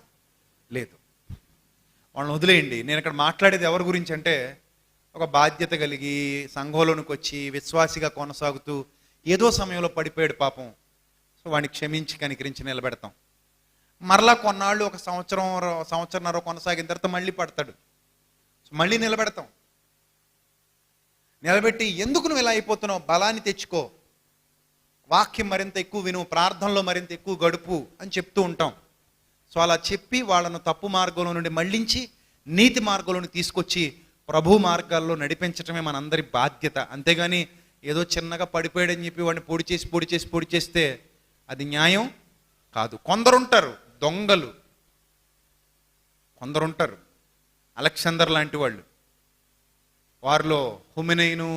లేదు. వాళ్ళని వదిలేయండి. నేను ఇక్కడ మాట్లాడేది ఎవరి గురించి అంటే, ఒక బాధ్యత కలిగి సంఘంలోనికి వచ్చి విశ్వాసిగా కొనసాగుతూ ఏదో సమయంలో పడిపోయాడు పాపం. సో వాడిని క్షమించి కనికరించి నిలబెడతాం. మరలా కొన్నాళ్ళు ఒక సంవత్సరంన్నర కొనసాగిన తర్వాత మళ్ళీ పడతాడు. సో మళ్ళీ నిలబెడతాం. నిలబెట్టి ఎందుకు నువ్వు ఇలా అయిపోతున్నావు, బలాన్ని తెచ్చుకో, వాక్యం మరింత ఎక్కువ విను, ప్రార్థనలో మరింత ఎక్కువ గడుపు అని చెప్తూ ఉంటాం. సో అలా చెప్పి వాళ్ళను తప్పు మార్గంలో నుండి మళ్ళించి నీతి మార్గంలోని తీసుకొచ్చి ప్రభు మార్గాల్లో నడిపించటమే మనందరి బాధ్యత. అంతేగాని ఏదో చిన్నగా పడిపోయాడని చెప్పి వాడిని పొడి చేస్తే అది న్యాయం కాదు. కొందరుంటారు దొంగలు, కొందరుంటారు అలెగ్జాండర్ లాంటి వాళ్ళు. వారిలో హుమెనైను,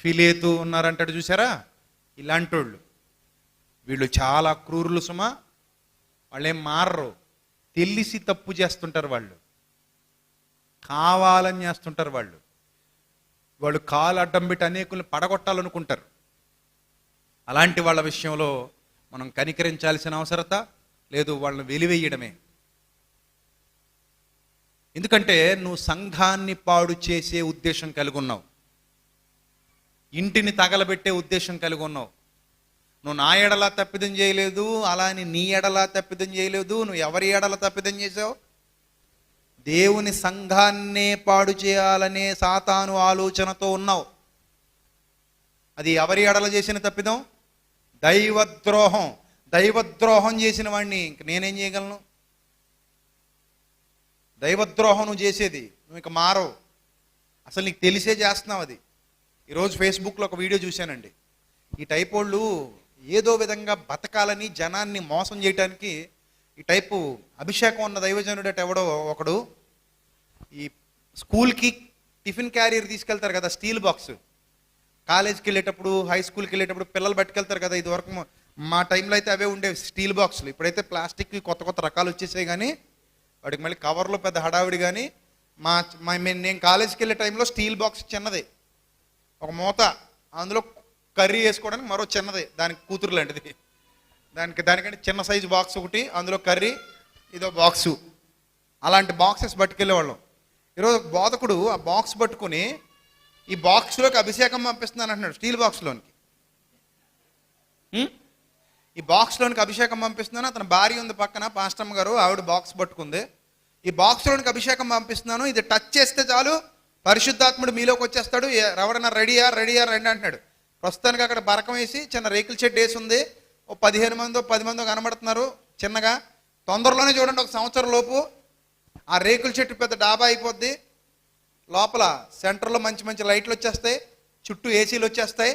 ఫిలేతు ఉన్నారంటాడు చూసారా? ఇలాంటి వాళ్ళు. వీళ్ళు చాలా క్రూరులు సుమా. వాళ్ళేం మారరు. తెలిసి తప్పు చేస్తుంటారు. వాళ్ళు కావాలని చేస్తుంటారు. వాళ్ళు కాలు అడ్డం పెట్టి అనేకుల్ని పడగొట్టాలనుకుంటారు. అలాంటి వాళ్ళ విషయంలో మనం కనికరించాల్సిన అవసరత లేదు, వాళ్ళని వెలివేయడమే. ఎందుకంటే నువ్వు సంఘాన్ని పాడు చేసే ఉద్దేశం కలిగి ఉన్నావు, ఇంటిని తగలబెట్టే ఉద్దేశం కలిగి ఉన్నావు. నువ్వు నా ఎడలా తప్పిదం చేయలేదు, అలా అని నీ ఎడలా తప్పిదం చేయలేదు. నువ్వు ఎవరి ఎడల తప్పిదం చేసావు? దేవుని సంఘాన్నే పాడు చేయాలనే సాతాను ఆలోచనతో ఉన్నావు. అది ఎవరి ఎడల చేసిన తప్పిదం? దైవద్రోహం. దైవద్రోహం చేసిన వాడిని ఇంక నేనేం చేయగలను? దైవద్రోహం నువ్వు చేసేది, నువ్వు ఇక మారవు. అసలు నీకు తెలిసే చేస్తున్నావు అది. ఈరోజు ఫేస్బుక్లో ఒక వీడియో చూశానండి. ఈ టైప్ వాళ్ళు ఏదో విధంగా బతకాలని జనాన్ని మోసం చేయడానికి ఈ టైపు అభిషేకం ఉన్న దైవజనుడు అంటే ఎవడో ఒకడు ఈ స్కూల్కి టిఫిన్ క్యారియర్ తీసుకెళ్తారు కదా, స్టీల్ బాక్స్. కాలేజ్కి వెళ్ళేటప్పుడు, హై స్కూల్కి వెళ్ళేటప్పుడు పిల్లలు పట్టుకెళ్తారు కదా. ఇదివరకు మా టైంలో అయితే అవే ఉండేవి స్టీల్ బాక్సులు. ఇప్పుడైతే ప్లాస్టిక్ కొత్త కొత్త రకాలు వచ్చేసాయి, కానీ వాడికి మళ్ళీ కవర్లో పెద్ద హడావిడి. కానీ నేను కాలేజ్కి వెళ్ళే టైంలో స్టీల్ బాక్స్ చిన్నది, ఒక మూత, అందులో కర్రీ వేసుకోవడానికి మరో చిన్నది, దానికి కూతురు లాంటిది, దానికంటే చిన్న సైజు బాక్స్ ఒకటి, అందులో కర్రీ, ఇదో బాక్సు. అలాంటి బాక్సెస్ పట్టుకెళ్ళేవాళ్ళం. ఈరోజు బోధకుడు ఆ బాక్స్ పట్టుకుని ఈ బాక్స్లోకి అభిషేకం పంపిస్తున్నాను అంటున్నాడు. స్టీల్ బాక్స్లోనికి ఈ బాక్స్లోనికి అభిషేకం పంపిస్తున్నాను. అతని భార్య ఉంది పక్కన, పాస్టమ్మ గారు, ఆవిడ బాక్స్ పట్టుకుంది. ఈ బాక్స్లోనికి అభిషేకం పంపిస్తున్నాను, ఇది టచ్ చేస్తే చాలు పరిశుద్ధాత్ముడు మీలోకి వచ్చేస్తాడు, ఎవడన్నా రెడీయా రండి అంటున్నాడు. ప్రస్తుతానికి అక్కడ బరకం వేసి చిన్న రేకుల షెడ్ వేసి ఉంది. ఓ 15 మందో 10 మందో కనబడుతున్నారు చిన్నగా. తొందరలోనే చూడండి, ఒక సంవత్సరం లోపు ఆ రేకుల చెట్టు పెద్ద డాబా అయిపోద్ది. లోపల సెంటర్లో మంచి మంచి లైట్లు వచ్చేస్తాయి, చుట్టూ ఏసీలు వచ్చేస్తాయి,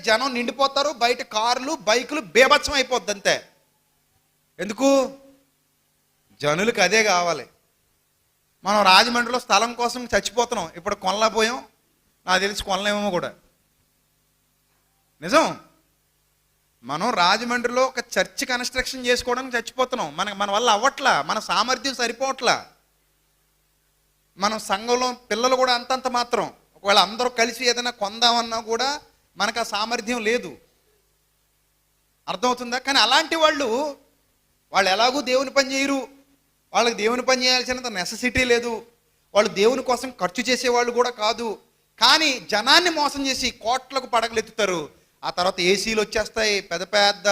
జనం నిండిపోతారు. బయట కార్లు, బైకులు బేభత్సం అయిపోద్ది అంతే. ఎందుకు? జనులకు అదే కావాలి. మనం రాజమండ్రిలో స్థలం కోసం చచ్చిపోతున్నాం, ఇప్పుడు కొనలేకపోయాం. నాకు తెలిసి కొనలేమేమో కూడా. నిజం. మనం రాజమండ్రిలో ఒక చర్చ్ కన్స్ట్రక్షన్ చేసుకోవడానికి చచ్చిపోతున్నాం. మన వల్ల అవ్వట్లా, మన సామర్థ్యం సరిపోవట్లా. మనం సంఘంలో పిల్లలు కూడా అంతంత మాత్రం. ఒకవేళ అందరూ కలిసి ఏదైనా కొందామన్నా కూడా మనకు ఆ సామర్థ్యం లేదు. అర్థమవుతుందా? కానీ అలాంటి వాళ్ళు ఎలాగూ దేవుని పని చేయరు, వాళ్ళకి దేవుని పని చేయాల్సినంత నెససిటీ లేదు, వాళ్ళు దేవుని కోసం ఖర్చు చేసేవాళ్ళు కూడా కాదు. కానీ జనాన్ని మోసం చేసి కోట్లకు పడగలెత్తుతారు. ఆ తర్వాత ఏసీలు వచ్చేస్తాయి, పెద్ద పెద్ద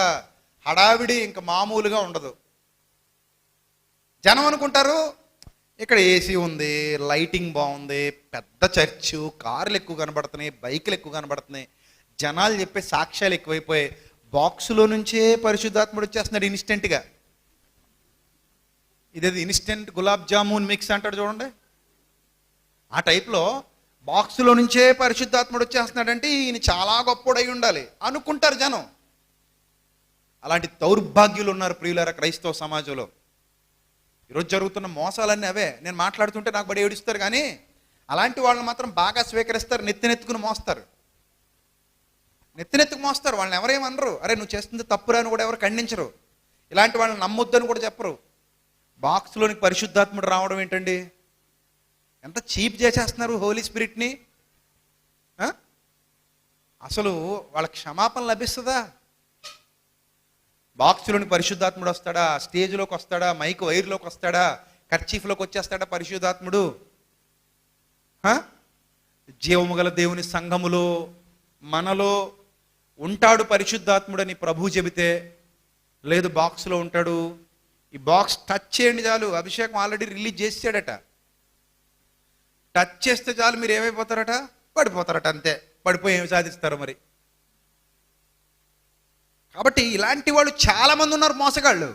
హడావిడి ఇంకా మామూలుగా ఉండదు. జనం అనుకుంటారు ఇక్కడ ఏసీ ఉంది, లైటింగ్ బాగుంది, పెద్ద చర్చు, కార్లు ఎక్కువ కనబడుతున్నాయి, బైకులు ఎక్కువ కనబడుతున్నాయి, జనాలు చెప్పే సాక్ష్యాలు ఎక్కువైపోయాయి. బాక్సులో నుంచే పరిశుద్ధాత్ముడు వచ్చేస్తున్నాడు ఇన్స్టెంట్గా. ఇదేది ఇన్స్టెంట్ గులాబ్ జామున్ మిక్స్ అంటాడు చూడండి, ఆ టైప్లో బాక్సులో నుంచే పరిశుద్ధాత్ముడు వచ్చేస్తున్నాడంటే ఈయన చాలా గొప్పోడై ఉండాలి అనుకుంటారు జనం. అలాంటి దౌర్భాగ్యులు ఉన్నారు ప్రియులారా క్రైస్తవ సమాజంలో. ఈరోజు జరుగుతున్న మోసాలన్నీ అవే. నేను మాట్లాడుతుంటే నాకు బడి ఏడుస్తారు, కానీ అలాంటి వాళ్ళని మాత్రం బాగా స్వీకరిస్తారు, నెత్తినెత్తుకుని మోస్తారు. వాళ్ళని ఎవరేమనరు. అరే నువ్వు చేస్తుంది తప్పురా అని కూడా ఎవరు ఖండించరు. ఇలాంటి వాళ్ళని నమ్మొద్దని కూడా చెప్పరు. బాక్స్లోనికి పరిశుద్ధాత్ముడు రావడం ఏంటండి? ఎంత చీప్ చేసేస్తున్నారు హోలీ స్పిరిట్ని. అసలు వాళ్ళ క్షమాపణ లభిస్తుందా? బాక్సులోని పరిశుద్ధాత్ముడు వస్తాడా? స్టేజ్లోకి వస్తాడా? మైక్ వైర్లోకి వస్తాడా? కర్చీఫ్లోకి వచ్చేస్తాడా పరిశుద్ధాత్ముడు? జీవము గల దేవుని సంఘములో మనలో ఉంటాడు పరిశుద్ధాత్ముడని ప్రభు చెబితే, లేదు బాక్స్లో ఉంటాడు. ఈ బాక్స్ టచ్ చేయండి చాలు, అభిషేకం ఆల్రెడీ రిలీజ్ చేసాడట. టచ్ చేస్తే చాలు మీరు ఏమైపోతారట? పడిపోతారట, అంతే. పడిపోయి ఏమి సాధిస్తారు మరి? కాబట్టి ఇలాంటి వాళ్ళు చాలామంది ఉన్నారు, మోసగాళ్ళు,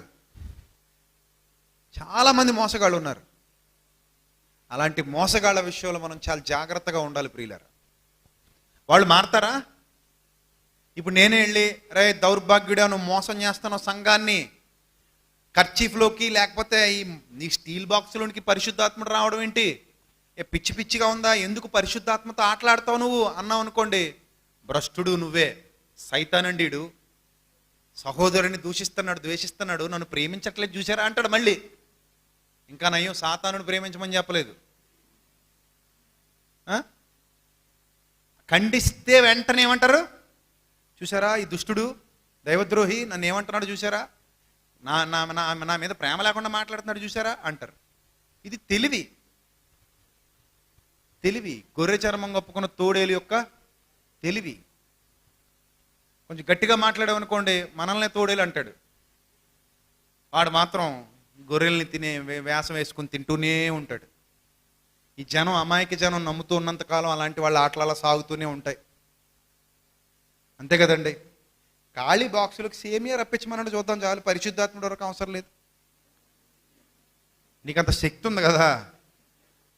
చాలామంది మోసగాళ్ళు ఉన్నారు. అలాంటి మోసగాళ్ళ విషయంలో మనం చాలా జాగ్రత్తగా ఉండాలి ప్రియులారా. వాళ్ళు మారతారా? ఇప్పుడు నేనే వెళ్ళి రే దౌర్భాగ్యుడా నువ్వు మోసం చేస్తున్నావు సంఘాన్ని, కర్చీఫ్లోకి లేకపోతే నీ స్టీల్ బాక్స్లోనికి పరిశుద్ధాత్ముడు రావడం ఏంటి, పిచ్చి పిచ్చిగా ఉందా, ఎందుకు పరిశుద్ధాత్మతో ఆటలాడతావు నువ్వు అన్నావు అనుకోండి, భ్రష్టుడు నువ్వే, సైతానండీడు, సహోదరుని దూషిస్తున్నాడు, ద్వేషిస్తున్నాడు, నన్ను ప్రేమించట్లేదు చూసారా అంటాడు. మళ్ళీ ఇంకా నయ్యం సాతానుని ప్రేమించమని చెప్పలేదు. ఖండిస్తే వెంటనే ఏమంటారు చూసారా, ఈ దుష్టుడు దైవద్రోహి నన్ను ఏమంటున్నాడు చూసారా, నా మీద ప్రేమ లేకుండా మాట్లాడుతున్నాడు చూసారా అంటారు. ఇది తెలివి, గొర్రె చర్మం కప్పుకున్న తోడేలు యొక్క తెలివి. కొంచెం గట్టిగా మాట్లాడామనుకోండి మనల్నే తోడేలు అంటాడు. వాడు మాత్రం గొర్రెల్ని తినే వేషం వేసుకుని తింటూనే ఉంటాడు. ఈ జనం, అమాయక జనం నమ్ముతూ ఉన్నంతకాలం అలాంటి వాళ్ళ ఆటలు అలా సాగుతూనే ఉంటాయి. అంతే కదండి. ఖాళీ బాక్సులకు సేమియా రప్పించమన్నాడు, చూద్దాం చాలు, పరిశుద్ధాత్ముడు వరకు అవసరం లేదు. నీకంత శక్తి ఉంది కదా,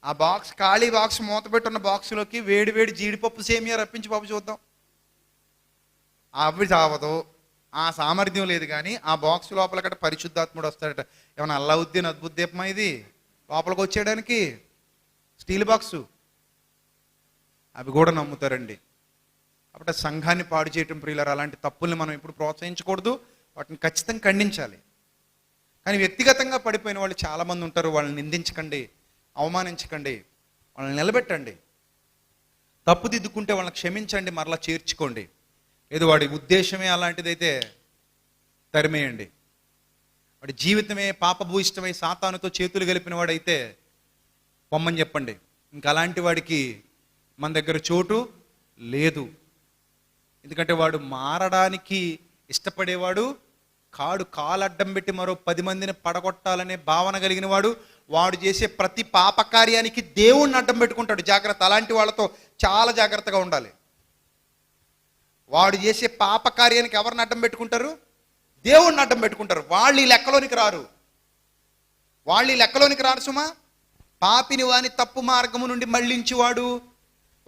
ఆ బాక్స్, ఖాళీ బాక్స్, మూత పెట్టున్న బాక్సులోకి వేడి వేడి జీడిపప్పు సేమియా రప్పించి పాపు చూద్దాం. అవి చావదు, ఆ సామర్థ్యం లేదు. కానీ ఆ బాక్స్ లోపల కట్ట పరిశుద్ధాత్ముడు వస్తాడట. ఏమన్నా అల్లావుద్దీన్ అద్భుత దీపమా ఇది లోపలికి వచ్చేయడానికి? Steel box. అవి కూడా నమ్ముతారండి. కాబట్టి సంఘాన్ని పాడు చేయటం ప్రియులారా, అలాంటి తప్పుల్ని మనం ఇప్పుడు ప్రోత్సహించకూడదు, వాటిని ఖచ్చితంగా ఖండించాలి. కానీ వ్యక్తిగతంగా పడిపోయిన వాళ్ళు చాలామంది ఉంటారు. వాళ్ళని నిందించకండి, అవమానించకండి, వాళ్ళని నిలబెట్టండి. తప్పు దిద్దుకుంటే వాళ్ళని క్షమించండి, మరలా చేర్చుకోండి. ఏదో వాడి ఉద్దేశమే అలాంటిదైతే తరిమేయండి. వాడి జీవితమే పాపభూయిష్టమై సాతానుతో చేతులు కలిపిన వాడైతే పొమ్మని చెప్పండి. ఇంకా అలాంటి వాడికి మన దగ్గర చోటు లేదు. ఎందుకంటే వాడు మారడానికి ఇష్టపడేవాడు కాడు. కాలు అడ్డం పెట్టి మరో 10 మందిని పడగొట్టాలనే భావన కలిగిన వాడు. వాడు చేసే ప్రతి పాపకార్యానికి దేవుణ్ణి అడ్డం పెట్టుకుంటాడు. జాగ్రత్త, అలాంటి వాళ్ళతో చాలా జాగ్రత్తగా ఉండాలి. వాడు చేసే పాపకార్యానికి ఎవరిని అడ్డం పెట్టుకుంటారు? దేవుణ్ణి అడ్డం పెట్టుకుంటారు. వాళ్ళు ఈ లెక్కలోనికి రారు. వాళ్ళు ఈ లెక్కలోనికి రారు సుమా. పాపిని వాని తప్పు మార్గము నుండి మళ్ళించేవాడు,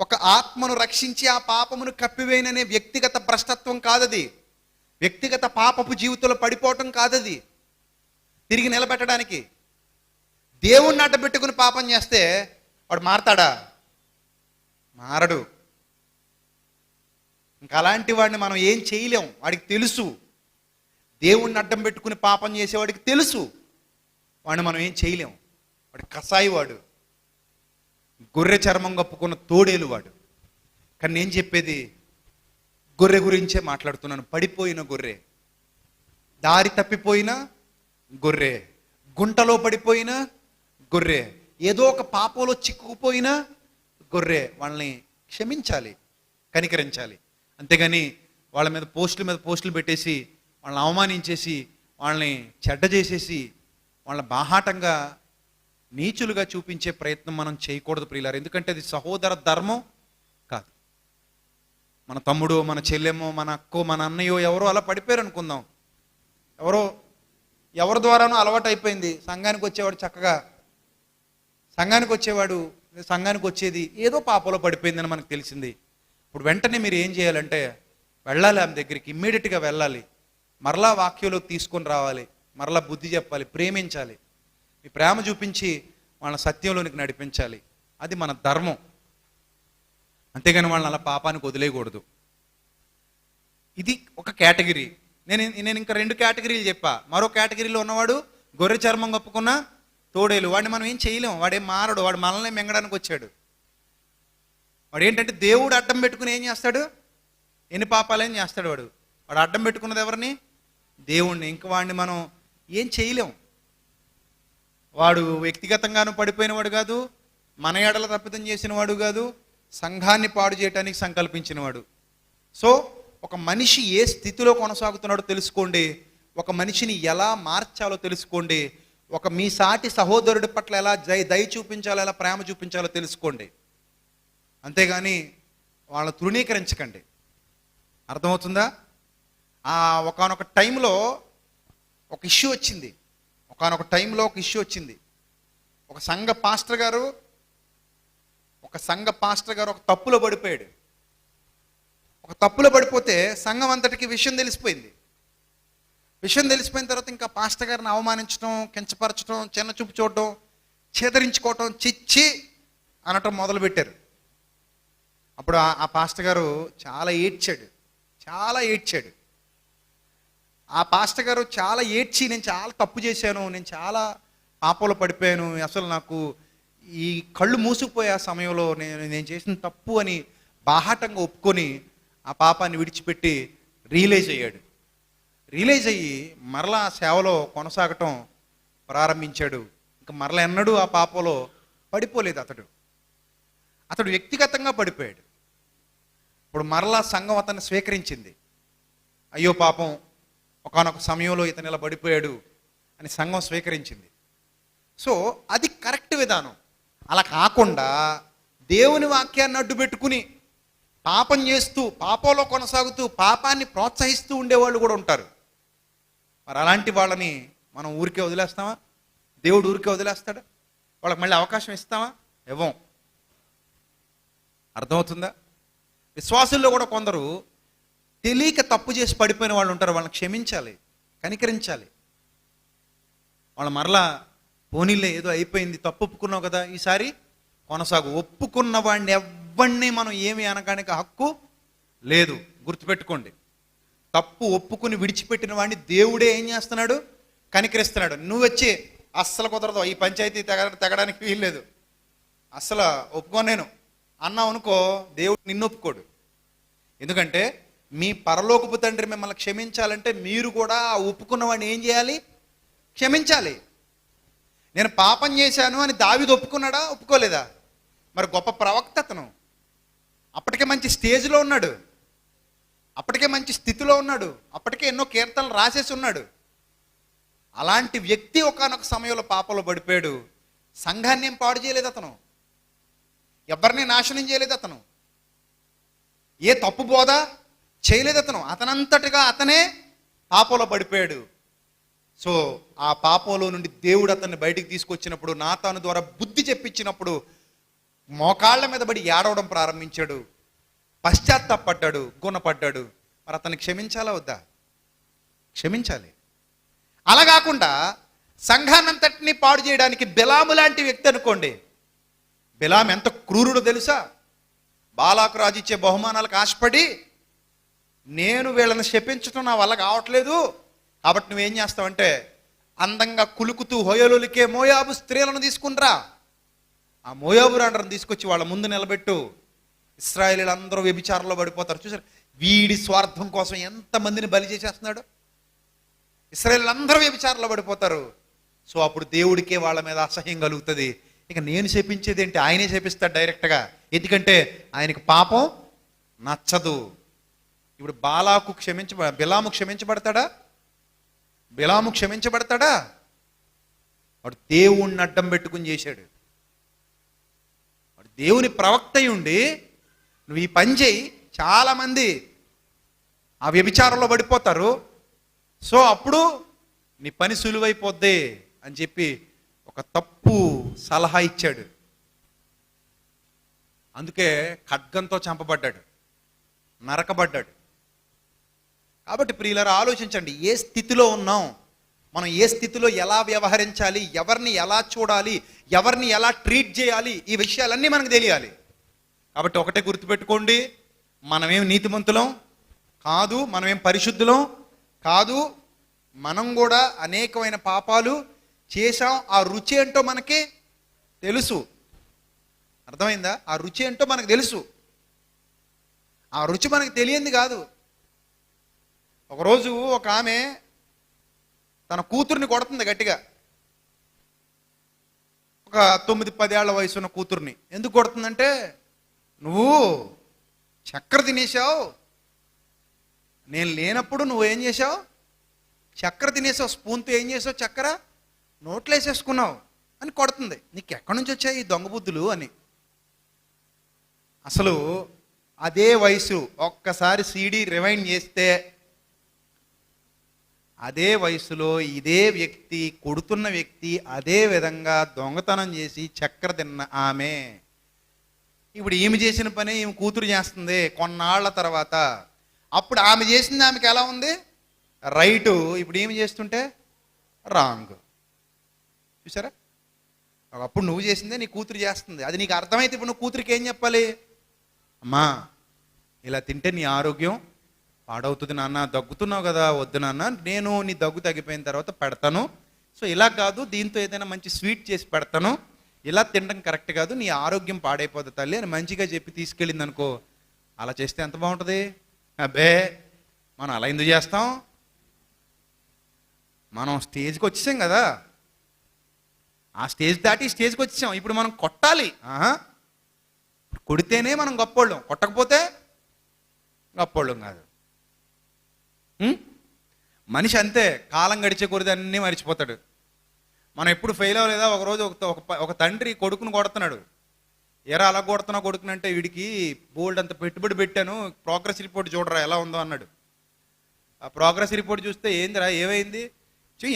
ఒక ఆత్మను రక్షించి ఆ పాపమును కప్పివేయననే వ్యక్తిగత భ్రష్టత్వం కాదది. వ్యక్తిగత పాపపు జీవితంలో పడిపోవటం కాదది. తిరిగి నిలబెట్టడానికి దేవుణ్ణి అడ్డం పెట్టుకుని పాపం చేస్తే వాడు మారతాడా? మారడు. ఇంకా అలాంటి వాడిని మనం ఏం చేయలేం. వాడికి తెలుసు, దేవుణ్ణి అడ్డం పెట్టుకుని పాపం చేసేవాడికి తెలుసు, వాడిని మనం ఏం చేయలేం. వాడు కసాయి, వాడు గొర్రె చర్మం కప్పుకున్న తోడేలు వాడు. కానీ నేను చెప్పేది గొర్రె గురించే మాట్లాడుతున్నాను. పడిపోయిన గొర్రె, దారి తప్పిపోయిన గొర్రె, గుంటలో పడిపోయిన గొర్రె, ఏదో ఒక పాపంలో చిక్కుకుపోయిన గొర్రె. వాళ్ళని క్షమించాలి, కనికరించాలి. అంతేగాని వాళ్ళ మీద పోస్టులు పెట్టేసి, వాళ్ళని అవమానించేసి, వాళ్ళని చెడ్డ చేసేసి, వాళ్ళ బాహాటంగా నీచులుగా చూపించే ప్రయత్నం మనం చేయకూడదు ప్రియులారు. ఎందుకంటే అది సహోదర ధర్మం కాదు. మన తమ్ముడు, మన చెల్లెమో, మన అక్కో, మన అన్నయ్యో ఎవరో అలా పడిపోయారు అనుకుందాం. ఎవరి ద్వారానో అలవాటు అయిపోయింది. సంఘానికి వచ్చేవాడు చక్కగా, సంఘానికి వచ్చేది ఏదో పాపలో పడిపోయిందని మనకు తెలిసింది. ఇప్పుడు వెంటనే మీరు ఏం చేయాలంటే వెళ్ళాలి, ఆమె దగ్గరికి ఇమ్మీడియట్గా వెళ్ళాలి, మరలా వాక్యంలోకి తీసుకొని రావాలి, మరలా బుద్ధి చెప్పాలి, ప్రేమించాలి, మీ ప్రేమ చూపించి వాళ్ళ సత్యంలోనికి నడిపించాలి. అది మన ధర్మం. అంతేగాని వాళ్ళని అలా పాపానికి వదిలేయకూడదు. ఇది ఒక కేటగిరీ. నేను ఇంకా 2 కేటగిరీలు చెప్పా. మరో కేటగిరీలో ఉన్నవాడు గొర్రె చర్మం కప్పుకున్న తోడేలు. వాడిని మనం ఏం చేయలేం, వాడేం మారడు, వాడు మనల్ని మింగడానికి వచ్చాడు. వాడు ఏంటంటే దేవుడు అడ్డం పెట్టుకుని ఏం చేస్తాడు, ఎన్ని పాపాలేం చేస్తాడు వాడు. అడ్డం పెట్టుకున్నది ఎవరిని? దేవుణ్ణి. ఇంక వాడిని మనం ఏం చేయలేం. వాడు వ్యక్తిగతంగాను పడిపోయిన వాడు కాదు, మన ఎడల తప్పిదం చేసిన వాడు కాదు, సంఘాన్ని పాడు చేయడానికి సంకల్పించిన వాడు. సో ఒక మనిషి ఏ స్థితిలో కొనసాగుతున్నాడో తెలుసుకోండి, ఒక మనిషిని ఎలా మార్చాలో తెలుసుకోండి, మీ సాటి సహోదరుడి పట్ల ఎలా దయ చూపించాలో, ఎలా ప్రేమ చూపించాలో తెలుసుకోండి. అంతేగాని వాళ్ళని తృణీకరించకండి. అర్థమవుతుందా? ఒకానొక టైంలో ఒక ఇష్యూ వచ్చింది. ఒక సంఘ పాస్టర్ గారు ఒక తప్పులో పడిపోయాడు. ఒక తప్పులో పడిపోతే సంఘం అంతటికి విషయం తెలిసిపోయింది. విషయం తెలిసిపోయిన తర్వాత ఇంకా పాస్టర్ గారిని అవమానించడం, కించపరచడం, చిన్న చూపు చూడడం, చేదరించుకోవటం, చిచ్చి అనటం మొదలుపెట్టారు. అప్పుడు ఆ పాస్టర్ గారు చాలా ఏడ్చాడు. ఆ పాస్టర్ గారు చాలా ఏడ్చి, నేను చాలా తప్పు చేశాను, నేను చాలా పాపంలో పడిపోయాను, అసలు నాకు ఈ కళ్ళు మూసుకుపోయే ఆ సమయంలో నేను చేసిన తప్పు అని బాహాటంగా ఒప్పుకొని ఆ పాపాన్ని విడిచిపెట్టి రియలైజ్ అయ్యి మరలా సేవలో కొనసాగటం ప్రారంభించాడు. ఇంకా మరలా ఎన్నడూ ఆ పాపంలో పడిపోలేదు. అతడు వ్యక్తిగతంగా పడిపోయాడు. ఇప్పుడు మరలా సంఘం అతన్ని స్వీకరించింది. అయ్యో పాపం, ఒకానొక సమయంలో ఇతను ఇలా పడిపోయాడు అని సంఘం స్వీకరించింది. సో అది కరెక్ట్ విధానం. అలా కాకుండా దేవుని వాక్యాన్ని అడ్డు పెట్టుకుని పాపం చేస్తూ పాపంలో కొనసాగుతూ పాపాన్ని ప్రోత్సహిస్తూ ఉండేవాళ్ళు కూడా ఉంటారు. మరి అలాంటి వాళ్ళని మనం ఊరికే వదిలేస్తామా? దేవుడు ఊరికే వదిలేస్తాడా? వాళ్ళకి మళ్ళీ అవకాశం ఇస్తామా? ఇవ్వం. అర్థమవుతుందా? విశ్వాసుల్లో కూడా కొందరు తెలియక తప్పు చేసి పడిపోయిన వాళ్ళు ఉంటారు. వాళ్ళని క్షమించాలి, కనికరించాలి. వాళ్ళ మరలా పోనీలే, ఏదో అయిపోయింది, తప్పు ఒప్పుకున్నావు కదా, ఈసారి కొనసాగు. ఒప్పుకున్న వాడిని ఎవరిని మనం ఏమి అనడానికి హక్కు లేదు. గుర్తుపెట్టుకోండి, తప్పు ఒప్పుకుని విడిచిపెట్టిన వాడిని దేవుడే ఏం చేస్తున్నాడు? కనికరిస్తున్నాడు. నువ్వు వచ్చి అస్సలు కుదరదు, ఈ పంచాయతీ తెగడానికి వీల్లేదు, అస్సలు ఒప్పుకోను నేను అన్నావు అనుకో, దేవుడు నిన్ను ఒప్పుకోడు. ఎందుకంటే మీ పరలోకపు తండ్రి మిమ్మల్ని క్షమించాలంటే మీరు కూడా ఆ ఒప్పుకున్న వాడిని ఏం చేయాలి? క్షమించాలి. నేను పాపం చేశాను అని దావీదు ఒప్పుకున్నాడా? ఒప్పుకోలేదా? మరి గొప్ప ప్రవక్త అతను. అప్పటికే మంచి స్టేజ్లో ఉన్నాడు, అప్పటికే మంచి స్థితిలో ఉన్నాడు, అప్పటికే ఎన్నో కీర్తనలు రాసేసి ఉన్నాడు. అలాంటి వ్యక్తి ఒకానొక సమయంలో పాపంలో పడిపోయాడు. సంఘాన్ని ఏం పాడు చేయలేదు అతను, ఎవరిని నాశనం చేయలేదు అతను, ఏ తప్పు బోధ చేయలేదు అతను. అతనంతటిగా అతనే పాపంలో పడిపోయాడు. సో ఆ పాపంలో నుండి దేవుడు అతన్ని బయటికి తీసుకొచ్చినప్పుడు, నాతాను ద్వారా బుద్ధి చెప్పించినప్పుడు మోకాళ్ళ మీద పడి ఏడవడం ప్రారంభించాడు, పశ్చాత్తాపడ్డాడు, గుణపడ్డాడు. మరి అతన్ని క్షమించాలా వద్దా? క్షమించాలి. అలా కాకుండా సంఘాన్నంతటినీ పాడు చేయడానికి బిలాము లాంటి వ్యక్తి అనుకోండి. బిలాము ఎంత క్రూరుడో తెలుసా? బాలాకు రాజు ఇచ్చే బహుమానాలకు ఆశపడి, నేను వీళ్ళని శపించటం నా వల్ల కావట్లేదు కాబట్టి నువ్వేం చేస్తావంటే, అందంగా కులుకుతూ హొయలులికే మోయాబు స్త్రీలను తీసుకుంట్రా, ఆ మోయాబు రాండ్రని తీసుకొచ్చి వాళ్ళ ముందు నిలబెట్టు, ఇశ్రాయేలీలు అందరూ వ్యభిచారంలో పడిపోతారు. చూసారు వీడి స్వార్థం కోసం ఎంతమందిని బలి చేసేస్తున్నాడు. ఇశ్రాయేలీలు అందరూ వ్యభిచారంలో పడిపోతారు. సో అప్పుడు దేవుడికే వాళ్ళ మీద అసహ్యం కలుగుతుంది. ఇక నేను శపించేది ఏంటి? ఆయనే శపిస్తాడు డైరెక్ట్గా, ఎందుకంటే ఆయనకు పాపం నచ్చదు. ఇప్పుడు బిలాము క్షమించబడతాడా? బిలాము క్షమించబడతాడా? వాడు దేవుణ్ణి అడ్డం పెట్టుకుని చేశాడు. వాడు దేవుని ప్రవక్త ఉండి నువ్వు ఈ పని చేయి, చాలామంది ఆ వ్యభిచారంలో పడిపోతారు, సో అప్పుడు నీ పని సులువైపోద్ది అని చెప్పి ఒక తప్పు సలహా ఇచ్చాడు. అందుకే ఖడ్గంతో చంపబడ్డాడు, నరకబడ్డాడు. కాబట్టి ప్రియులారా ఆలోచించండి, ఏ స్థితిలో ఉన్నాం మనం, ఏ స్థితిలో ఎలా వ్యవహరించాలి, ఎవరిని ఎలా చూడాలి, ఎవరిని ఎలా ట్రీట్ చేయాలి, ఈ విషయాలన్నీ మనకు తెలియాలి. కాబట్టి ఒకటే గుర్తుపెట్టుకోండి, మనమేం నీతిమంతులం కాదు, మనమేం పరిశుద్ధులం కాదు, మనం కూడా అనేకమైన పాపాలు చేశాం. ఆ రుచి ఏంటో మనకి తెలుసు. అర్థమైందా? ఆ రుచి ఏంటో మనకు తెలుసు. ఆ రుచి మనకు తెలియంది కాదు. ఒకరోజు ఒక ఆమె తన కూతుర్ని కొడుతుంది గట్టిగా, ఒక 9-10 ఏళ్ల వయసు ఉన్న కూతుర్ని. ఎందుకు కొడుతుందంటే, నువ్వు చక్కెర తినేసావు, నేను లేనప్పుడు నువ్వేం చేసావు? చక్కెర తినేసావు, స్పూన్తో ఏం చేసావు? చక్కెర నోట్లో వేసేసుకున్నావు అని కొడుతుంది. నీకు ఎక్కడి నుంచి వచ్చాయి ఈ దొంగ బుద్ధులు అని. అసలు అదే వయసు ఒక్కసారి సీడీ రివైండ్ చేస్తే, అదే వయసులో ఇదే వ్యక్తి, కొడుతున్న వ్యక్తి అదే విధంగా దొంగతనం చేసి చక్కెర తిన్న ఆమె, ఇప్పుడు ఈమె చేసిన పని ఈమె కూతురు చేస్తుంది కొన్నాళ్ల తర్వాత. అప్పుడు ఆమె చేసింది ఆమెకి ఎలా ఉంది? రైటు. ఇప్పుడు ఈమె చేస్తుంటే రాంగ్. చూసారా? అప్పుడు నువ్వు చేసిందే నీ కూతురు చేస్తుంది. అది నీకు అర్థమైతే ఇప్పుడు నువ్వు కూతురికి ఏం చెప్పాలి? అమ్మా ఇలా తింటే నీ ఆరోగ్యం పాడవుతుంది నాన్న, దగ్గుతున్నావు కదా, వద్దు నాన్న, నేను నీ దగ్గు తగ్గిపోయిన తర్వాత పెడతాను, సో ఇలా కాదు, దీంతో ఏదైనా మంచి స్వీట్ చేసి పెడతాను, ఇలా తినడం కరెక్ట్ కాదు, నీ ఆరోగ్యం పాడైపోతుంది తల్లి అని మంచిగా చెప్పి తీసుకెళ్ళింది అనుకో. అలా చేస్తే ఎంత బాగుంటుంది? అబ్బే మనం అలా ఎందుకు చేస్తాం? మనం స్టేజ్కి వచ్చేసాం కదా, ఆ స్టేజ్ దాటి స్టేజ్కి వచ్చేసాం. ఇప్పుడు మనం కొట్టాలి. కొడితేనే మనం గొప్పోళ్ళం, కొట్టకపోతే గొప్పోళ్ళం కాదు. మనిషి అంతే, కాలం గడిచే కొరిది అన్నీ మర్చిపోతాడు. మనం ఎప్పుడు ఫెయిల్ అవ్వలేదా? ఒకరోజు ఒక తండ్రి కొడుకును కొడుతున్నాడు. ఎరా అలా కొడుతున్నా కొడుకునంటే వీడికి బోల్డ్ అంత పెట్టుబడి పెట్టాను, ప్రోగ్రెస్ రిపోర్ట్ చూడరా ఎలా ఉందో అన్నాడు. ఆ ప్రోగ్రెస్ రిపోర్ట్ చూస్తే ఏందిరా ఏమైంది,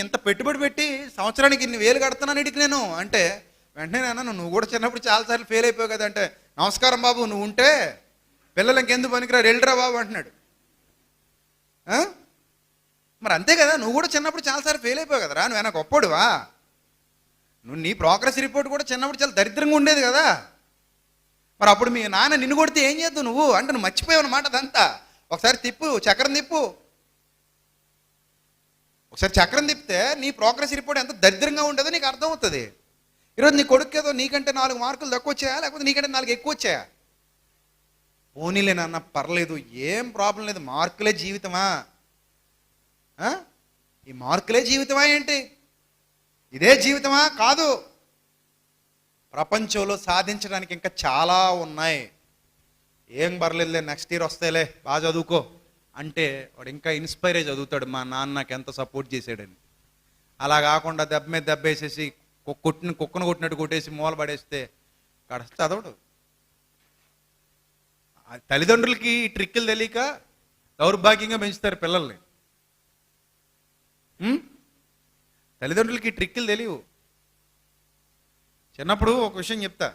ఇంత పెట్టుబడి పెట్టి సంవత్సరానికి ఇన్ని వేలు కడుతున్నాను వీడికి నేను అంటే, వెంటనే అన్నా నువ్వు కూడా చిన్నప్పుడు చాలాసార్లు ఫెయిల్ అయిపోయావు కదా అంటే, నమస్కారం బాబు, నువ్వు ఉంటే పిల్లలు ఇంకెందుకు పనికిరా, వెళ్ళరా బాబు అంటున్నాడు. మరి అంతే కదా, నువ్వు కూడా చిన్నప్పుడు చాలాసార్లు ఫెయిల్ అయిపోయావు కదరా, నువ్వేనా గొప్పడువా, నువ్వు నీ ప్రోగ్రెస్ రిపోర్ట్ కూడా చిన్నప్పుడు చాలా దరిద్రంగా ఉండేది కదా, మరి అప్పుడు మీ నాన్న నిన్ను కొడితే ఏం చేద్దావు నువ్వు అంటే నువ్వు మర్చిపోయావు అన్నమాట. అదంతా ఒకసారి తిప్పు, చక్రం తిప్పు, ఒకసారి చక్రం తిప్పితే నీ ప్రోగ్రెస్ రిపోర్ట్ ఎంత దరిద్రంగా ఉండదో నీకు అర్థమవుతుంది. ఈరోజు నీ కొడుకు ఏదో నీకంటే 4 మార్కులు తక్కువ వచ్చాయా, లేకపోతే నీకంటే 4 ఎక్కువ వచ్చాయా, పోనీలే నాన్న పర్లేదు, ఏం ప్రాబ్లం లేదు, మార్కులే జీవితమా, ఈ మార్కులే జీవితమా ఏంటి, ఇదే జీవితమా కాదు, ప్రపంచంలో సాధించడానికి ఇంకా చాలా ఉన్నాయి, ఏం పర్లేదులే నెక్స్ట్ ఇయర్ వస్తేలే బాగా చదువుకో అంటే వాడు ఇంకా ఇన్స్పైర్ అయ్యి చదువుతాడు, మా నాన్న నాకు ఎంత సపోర్ట్ చేసాడని. అలా కాకుండా దెబ్బ మీద దెబ్బ వేసేసి కుక్కను కొట్టినట్టు కొట్టేసి మూల పడేస్తే కాడ చదవడు. తల్లిదండ్రులకి ఈ ట్రిక్కులు తెలియక దౌర్భాగ్యంగా పెంచుతారు పిల్లల్ని. తల్లిదండ్రులకి ఈ ట్రిక్కులు తెలియవు. చిన్నప్పుడు ఒక విషయం చెప్తా,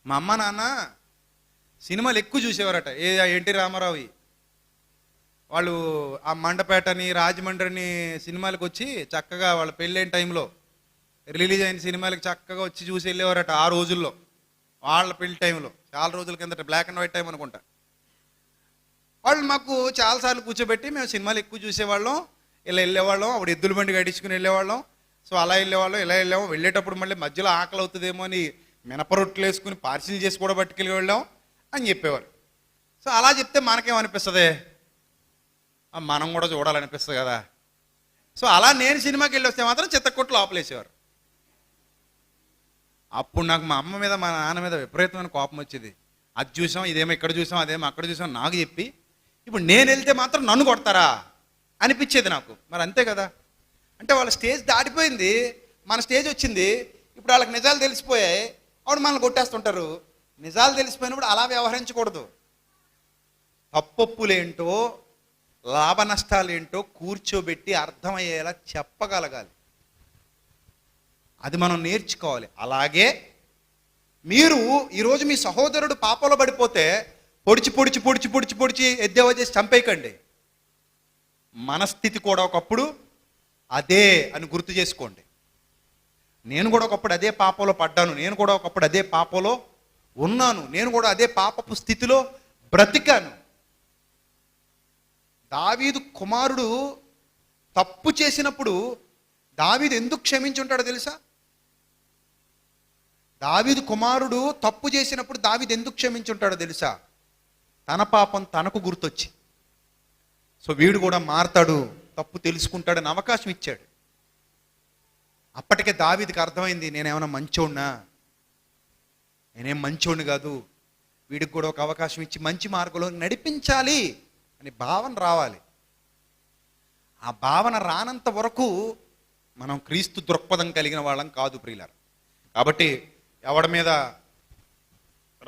మా అమ్మ నాన్న సినిమాలు ఎక్కువ చూసేవారట, ఎన్టీ రామారావు వాళ్ళు ఆ మండపేటని రాజమండ్రిని సినిమాలకు వచ్చి చక్కగా వాళ్ళ పెళ్ళైన టైంలో రిలీజ్ అయిన సినిమాలకు చక్కగా వచ్చి చూసి వెళ్ళేవారట. ఆ రోజుల్లో వాళ్ళ పెళ్లి టైంలో, చాలా రోజుల కిందట, బ్లాక్ అండ్ వైట్ టైం అనుకుంటా. వాళ్ళు మాకు చాలాసార్లు కూర్చోబెట్టి మేము సినిమాలు ఎక్కువ చూసేవాళ్ళం, ఇలా వెళ్ళేవాళ్ళం, అప్పుడు ఎద్దుల బండి గడించుకుని వెళ్ళేవాళ్ళం. సో అలా వెళ్ళేవాళ్ళం, ఇలా వెళ్ళాము. వెళ్ళేటప్పుడు మళ్ళీ మధ్యలో ఆకలి అవుతుందేమో అని మినపరొట్లు వేసుకుని పార్సిల్ చేసి కూడా పట్టుకెళ్ళి వెళ్ళాం అని చెప్పేవారు. సో అలా చెప్తే మనకేమనిపిస్తుంది, మనం కూడా చూడాలనిపిస్తుంది కదా. సో అలా నేను సినిమాకి వెళ్ళి వస్తే మాత్రం చిత్తకొట్లు లోపలేసేవారు. అప్పుడు నాకు మా అమ్మ మీద మా నాన్న మీద విపరీతమైన కోపం వచ్చేది. అది చూసాం, ఇదేమో ఇక్కడ చూసాం, అదేమో అక్కడ చూసాం నాకు చెప్పి ఇప్పుడు నేను వెళ్తే మాత్రం నన్ను కొడతారా అనిపించేది నాకు. మరి అంతే కదా, అంటే వాళ్ళ స్టేజ్ దాటిపోయింది, మన స్టేజ్ వచ్చింది, ఇప్పుడు వాళ్ళకి నిజాలు తెలిసిపోయాయి, అప్పుడు మనల్ని కొట్టేస్తుంటారు. నిజాలు తెలిసిపోయినప్పుడు అలా వ్యవహరించకూడదు. తప్పొప్పులేంటో లాభ నష్టాలేంటో కూర్చోబెట్టి అర్థమయ్యేలా చెప్పగలగాలి, అది మనం నేర్చుకోవాలి. అలాగే మీరు ఈరోజు మీ సహోదరుడు పాపంలో పడిపోతే పొడిచి పొడిచి పొడిచి పొడిచి పొడిచి ఎద్దేవా చేసి చంపేయకండి. మన స్థితి కూడా ఒకప్పుడు అదే అని గుర్తు చేసుకోండి. నేను కూడా ఒకప్పుడు అదే పాపంలో పడ్డాను, నేను కూడా ఒకప్పుడు అదే పాపంలో ఉన్నాను, నేను కూడా అదే పాపపు స్థితిలో బ్రతికాను. దావీదు కుమారుడు తప్పు చేసినప్పుడు దావీదు ఎందుకు క్షమించుంటాడో తెలుసా? దావీదు కుమారుడు తప్పు చేసినప్పుడు దావీదు ఎందుకు క్షమించుంటాడో తెలుసా? తన పాపం తనకు గుర్తొచ్చి, సో వీడు కూడా మారతాడు, తప్పు తెలుసుకుంటాడని అవకాశం ఇచ్చాడు. అప్పటికే దావీదుకి అర్థమైంది, నేనేమైనా మంచోడినా, నేనేం మంచోడిని కాదు, వీడికి కూడా ఒక అవకాశం ఇచ్చి మంచి మార్గంలో నడిపించాలి అని భావన రావాలి. ఆ భావన రానంత వరకు మనం క్రీస్తు దృక్పథం కలిగిన వాళ్ళం కాదు ప్రియులారా. కాబట్టి ఎవడి మీద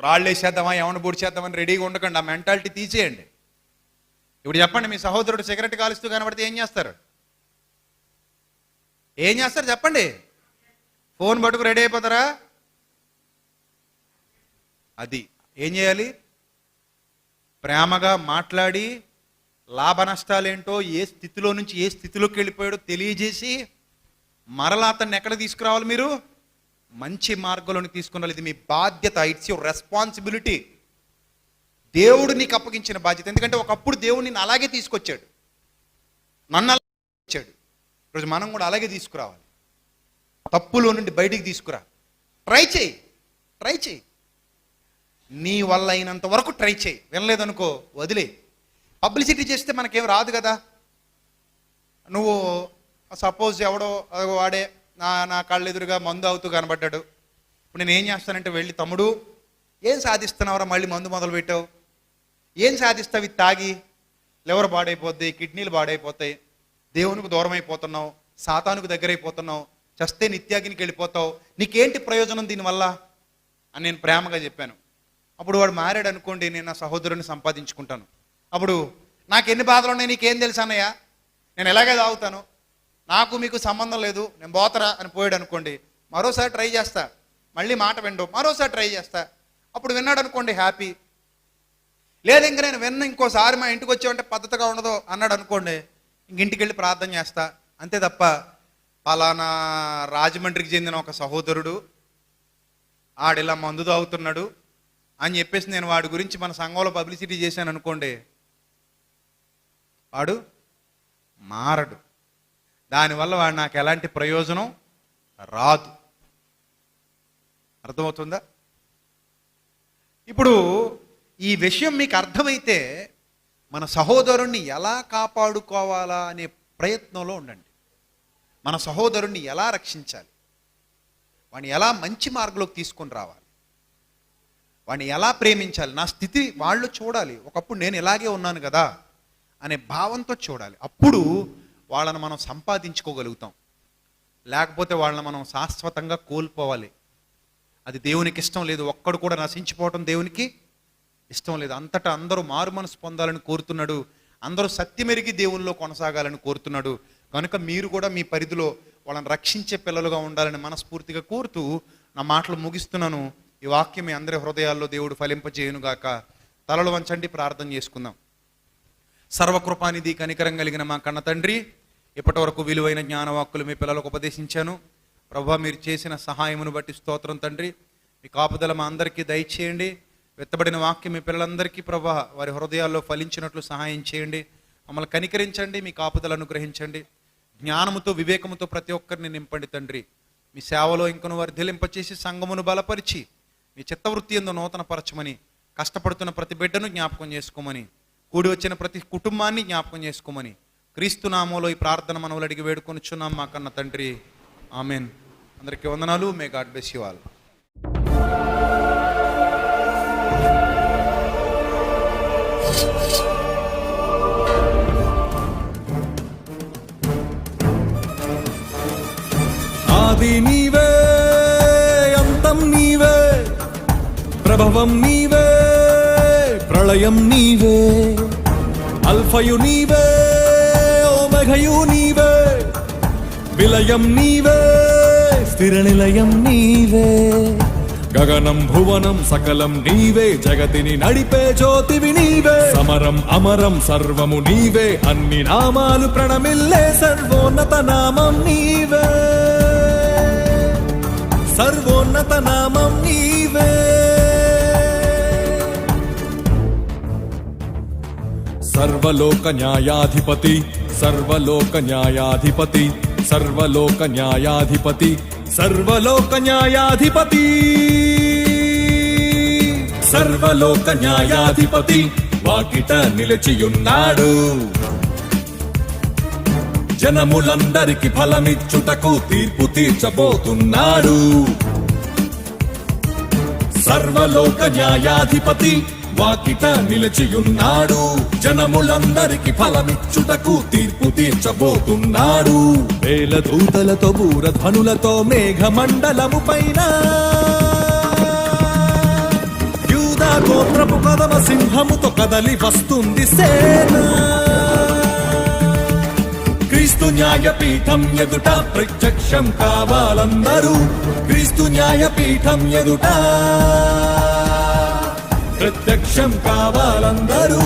రాళ్ళు వేసేద్దామా, ఎవరిని పొడి చేద్దామని రెడీగా ఉండకండి, ఆ మెంటాలిటీ తీసేయండి. ఇప్పుడు చెప్పండి, మీ సహోదరుడు సిగరెట్ కాలుస్తూ కనబడితే ఏం చేస్తారు? ఏం చేస్తారు చెప్పండి? ఫోన్ పట్టుకు రెడీ అయిపోతారా? అది ఏం చేయాలి? ప్రేమగా మాట్లాడి లాభ నష్టాలేంటో, ఏ స్థితిలో నుంచి ఏ స్థితిలోకి వెళ్ళిపోయాడో తెలియజేసి మరలా అతన్ని ఎక్కడ తీసుకురావాలి? మీరు మంచి మార్గంలోని తీసుకురావాలి. ఇది మీ బాధ్యత, ఇట్స్ యువర్ రెస్పాన్సిబిలిటీ. దేవుడు నీకు అప్పగించిన బాధ్యత. ఎందుకంటే ఒకప్పుడు దేవుడు నిన్ను అలాగే తీసుకొచ్చాడు, నన్ను అలాగే వచ్చాడు. ఈరోజు మనం కూడా అలాగే తీసుకురావాలి, తప్పులో నుండి బయటికి తీసుకురా. ట్రై చేయి, నీ వల్ల అయినంత వరకు ట్రై చేయి. వినలేదనుకో వదిలే. పబ్లిసిటీ చేస్తే మనకేం రాదు కదా. నువ్వు సపోజ్ ఎవడో వాడే నా కళ్ళు ఎదురుగా మందు అవుతూ కనబడ్డాడు, ఇప్పుడు నేను ఏం చేస్తానంటే వెళ్ళి, తమ్ముడు ఏం సాధిస్తున్నావురా, మళ్ళీ మందు మొదలు పెట్టావు, ఏం సాధిస్తావు ఇది తాగి? లివర్ పాడైపోద్ది, కిడ్నీలు పాడైపోతాయి, దేవునికి దూరం అయిపోతున్నావు, సాతానుకు దగ్గర అయిపోతున్నావు, చస్తే నిత్యాగ్నికి వెళ్ళిపోతావు, నీకేంటి ప్రయోజనం దీనివల్ల అని నేను ప్రేమగా చెప్పాను. అప్పుడు వాడు మారాడు అనుకోండి, నేను నా సహోదరుని సంపాదించుకుంటాను. అప్పుడు నాకు ఎన్ని బాధలు ఉన్నాయి నీకేం తెలుసు అన్నయ్య, నేను ఎలాగే తాగుతాను, నాకు మీకు సంబంధం లేదు, నేను పోతరా అని పోయాడు అనుకోండి, మరోసారి ట్రై చేస్తా, మళ్ళీ మాట విండు, మరోసారి ట్రై చేస్తా. అప్పుడు విన్నాడు అనుకోండి హ్యాపీ. లేదు ఇంక నేను ఇంకోసారి మా ఇంటికి వచ్చామంటే పద్ధతిగా ఉండదు అన్నాడు అనుకోండి, ఇంటికి వెళ్ళి ప్రార్థన చేస్తా. అంతే తప్ప పలానా రాజమండ్రికి చెందిన ఒక సహోదరుడు ఆడిలా మందు తాగుతున్నాడు అని చెప్పేసి నేను వాడి గురించి మన సంఘంలో పబ్లిసిటీ చేశాను అనుకోండి, వాడు మారడు. దానివల్ల వాడు నాకు ఎలాంటి ప్రయోజనం రాదు. అర్థమవుతుందా? ఇప్పుడు ఈ విషయం మీకు అర్థమైతే మన సహోదరుణ్ణి ఎలా కాపాడుకోవాలా అనే ప్రయత్నంలో ఉండండి. మన సహోదరుణ్ణి ఎలా రక్షించాలి, వాడిని ఎలా మంచి మార్గంలోకి తీసుకొని రావాలి, వాడిని ఎలా ప్రేమించాలి, నా స్థితి వాళ్ళు చూడాలి. ఒకప్పుడు నేను ఇలాగే ఉన్నాను కదా అనే భావంతో చూడాలి. అప్పుడు వాళ్ళని మనం సంపాదించుకోగలుగుతాం. లేకపోతే వాళ్ళని మనం శాశ్వతంగా కోల్పోవాలి. అది దేవునికి ఇష్టం లేదు. ఒక్కడు కూడా నశించిపోవటం దేవునికి ఇష్టం లేదు. అంతటా అందరూ మారు మనసు పొందాలని కోరుతున్నాడు. అందరూ సత్యమెరిగి దేవుల్లో కొనసాగాలని కోరుతున్నాడు. కనుక మీరు కూడా మీ పరిధిలో వాళ్ళని రక్షించే పిల్లలుగా ఉండాలని మనస్ఫూర్తిగా కోరుతూ నా మాటలు ముగిస్తున్నాను. ఈ వాక్యం మీ అందరి హృదయాల్లో దేవుడు ఫలింపజేయునుగాక. తలలు వంచండి, ప్రార్థన చేసుకుందాం. సర్వకృపానిధి కనికరం కలిగిన మా కన్న తండ్రి, ఇప్పటి వరకు విలువైన జ్ఞానవాక్కులు మీ పిల్లలకు ఉపదేశించాను. ప్రభువా, మీరు చేసిన సహాయమును బట్టి స్తోత్రం తండ్రి. మీ కాపుదల మా అందరికీ దయచేయండి. వెత్తబడిన వాక్యం మీ పిల్లలందరికీ ప్రభువా వారి హృదయాల్లో ఫలించినట్లు సహాయం చేయండి. మమ్మల్ని కనికరించండి, మీ కాపుదల అనుగ్రహించండి. జ్ఞానముతో వివేకముతో ప్రతి ఒక్కరిని నింపండి తండ్రి. మీ సేవలో ఇంకను వర్ధిలింపచేసి సంఘమును బలపరిచి మీ చిత్తవృత్తి యందు నూతనపరచమని, కష్టపడుతున్న ప్రతి బిడ్డను జ్ఞాపకం చేసుకోమని, కూడి వచ్చిన ప్రతి కుటుంబాన్ని జ్ఞాపకం చేసుకోమని క్రీస్తు నామములో ఈ ప్రార్థన మనవులు అడిగి వేడుకొనిచున్నాం మా కన్న తండ్రి. ఆమెన్. అందరికీ వందనాలు. May God bless you all. ఆది నీవే, అంతం నీవే, ప్రభవం నీవే, ప్రళయం నీవే, అల్ఫయు నీవే, ఓమెఘయు నీవే, విలయం నీవే, స్థిర నిలయం నీవే, గగనం భువనం సకలం నీవే, జగతిని నడిపే జ్యోతివి నీవే, సమరం అమరం సర్వము నీవే, అన్ని నామాలు ప్రణమిల్లే సర్వోన్నత నామం నీవే, సర్వోన్నత నామం నీవే. సర్వలోక న్యాయాధిపతి, సర్వలోక న్యాయాధిపతి, సర్వలోక న్యాయాధిపతి, సర్వలోక న్యాయాధిపతి, సర్వలోక న్యాయాధిపతి వాకిట నిలిచియున్నాడు. జనములందరికి ఫలమిచ్చుటకు తీర్పు తీర్చబోతున్నాడు. సర్వలోక న్యాయాధిపతి వాకిట నిలిచియున్నాడు. జనములందరికి ఫలమిచ్చుటకు తీర్పు తీర్చబోతున్నాడు. వేల దూతలతో బూరధ్వనులతో మేఘమండలము పైన యూదా గోత్రపు కదమ సింహముతో కదలి వస్తుంది సేన. క్రీస్తు న్యాయపీఠం ఎదుట ప్రత్యక్షం కావాలందరూ. క్రీస్తు న్యాయపీఠం ఎదుట ప్రత్యక్షం కావాలందరూ.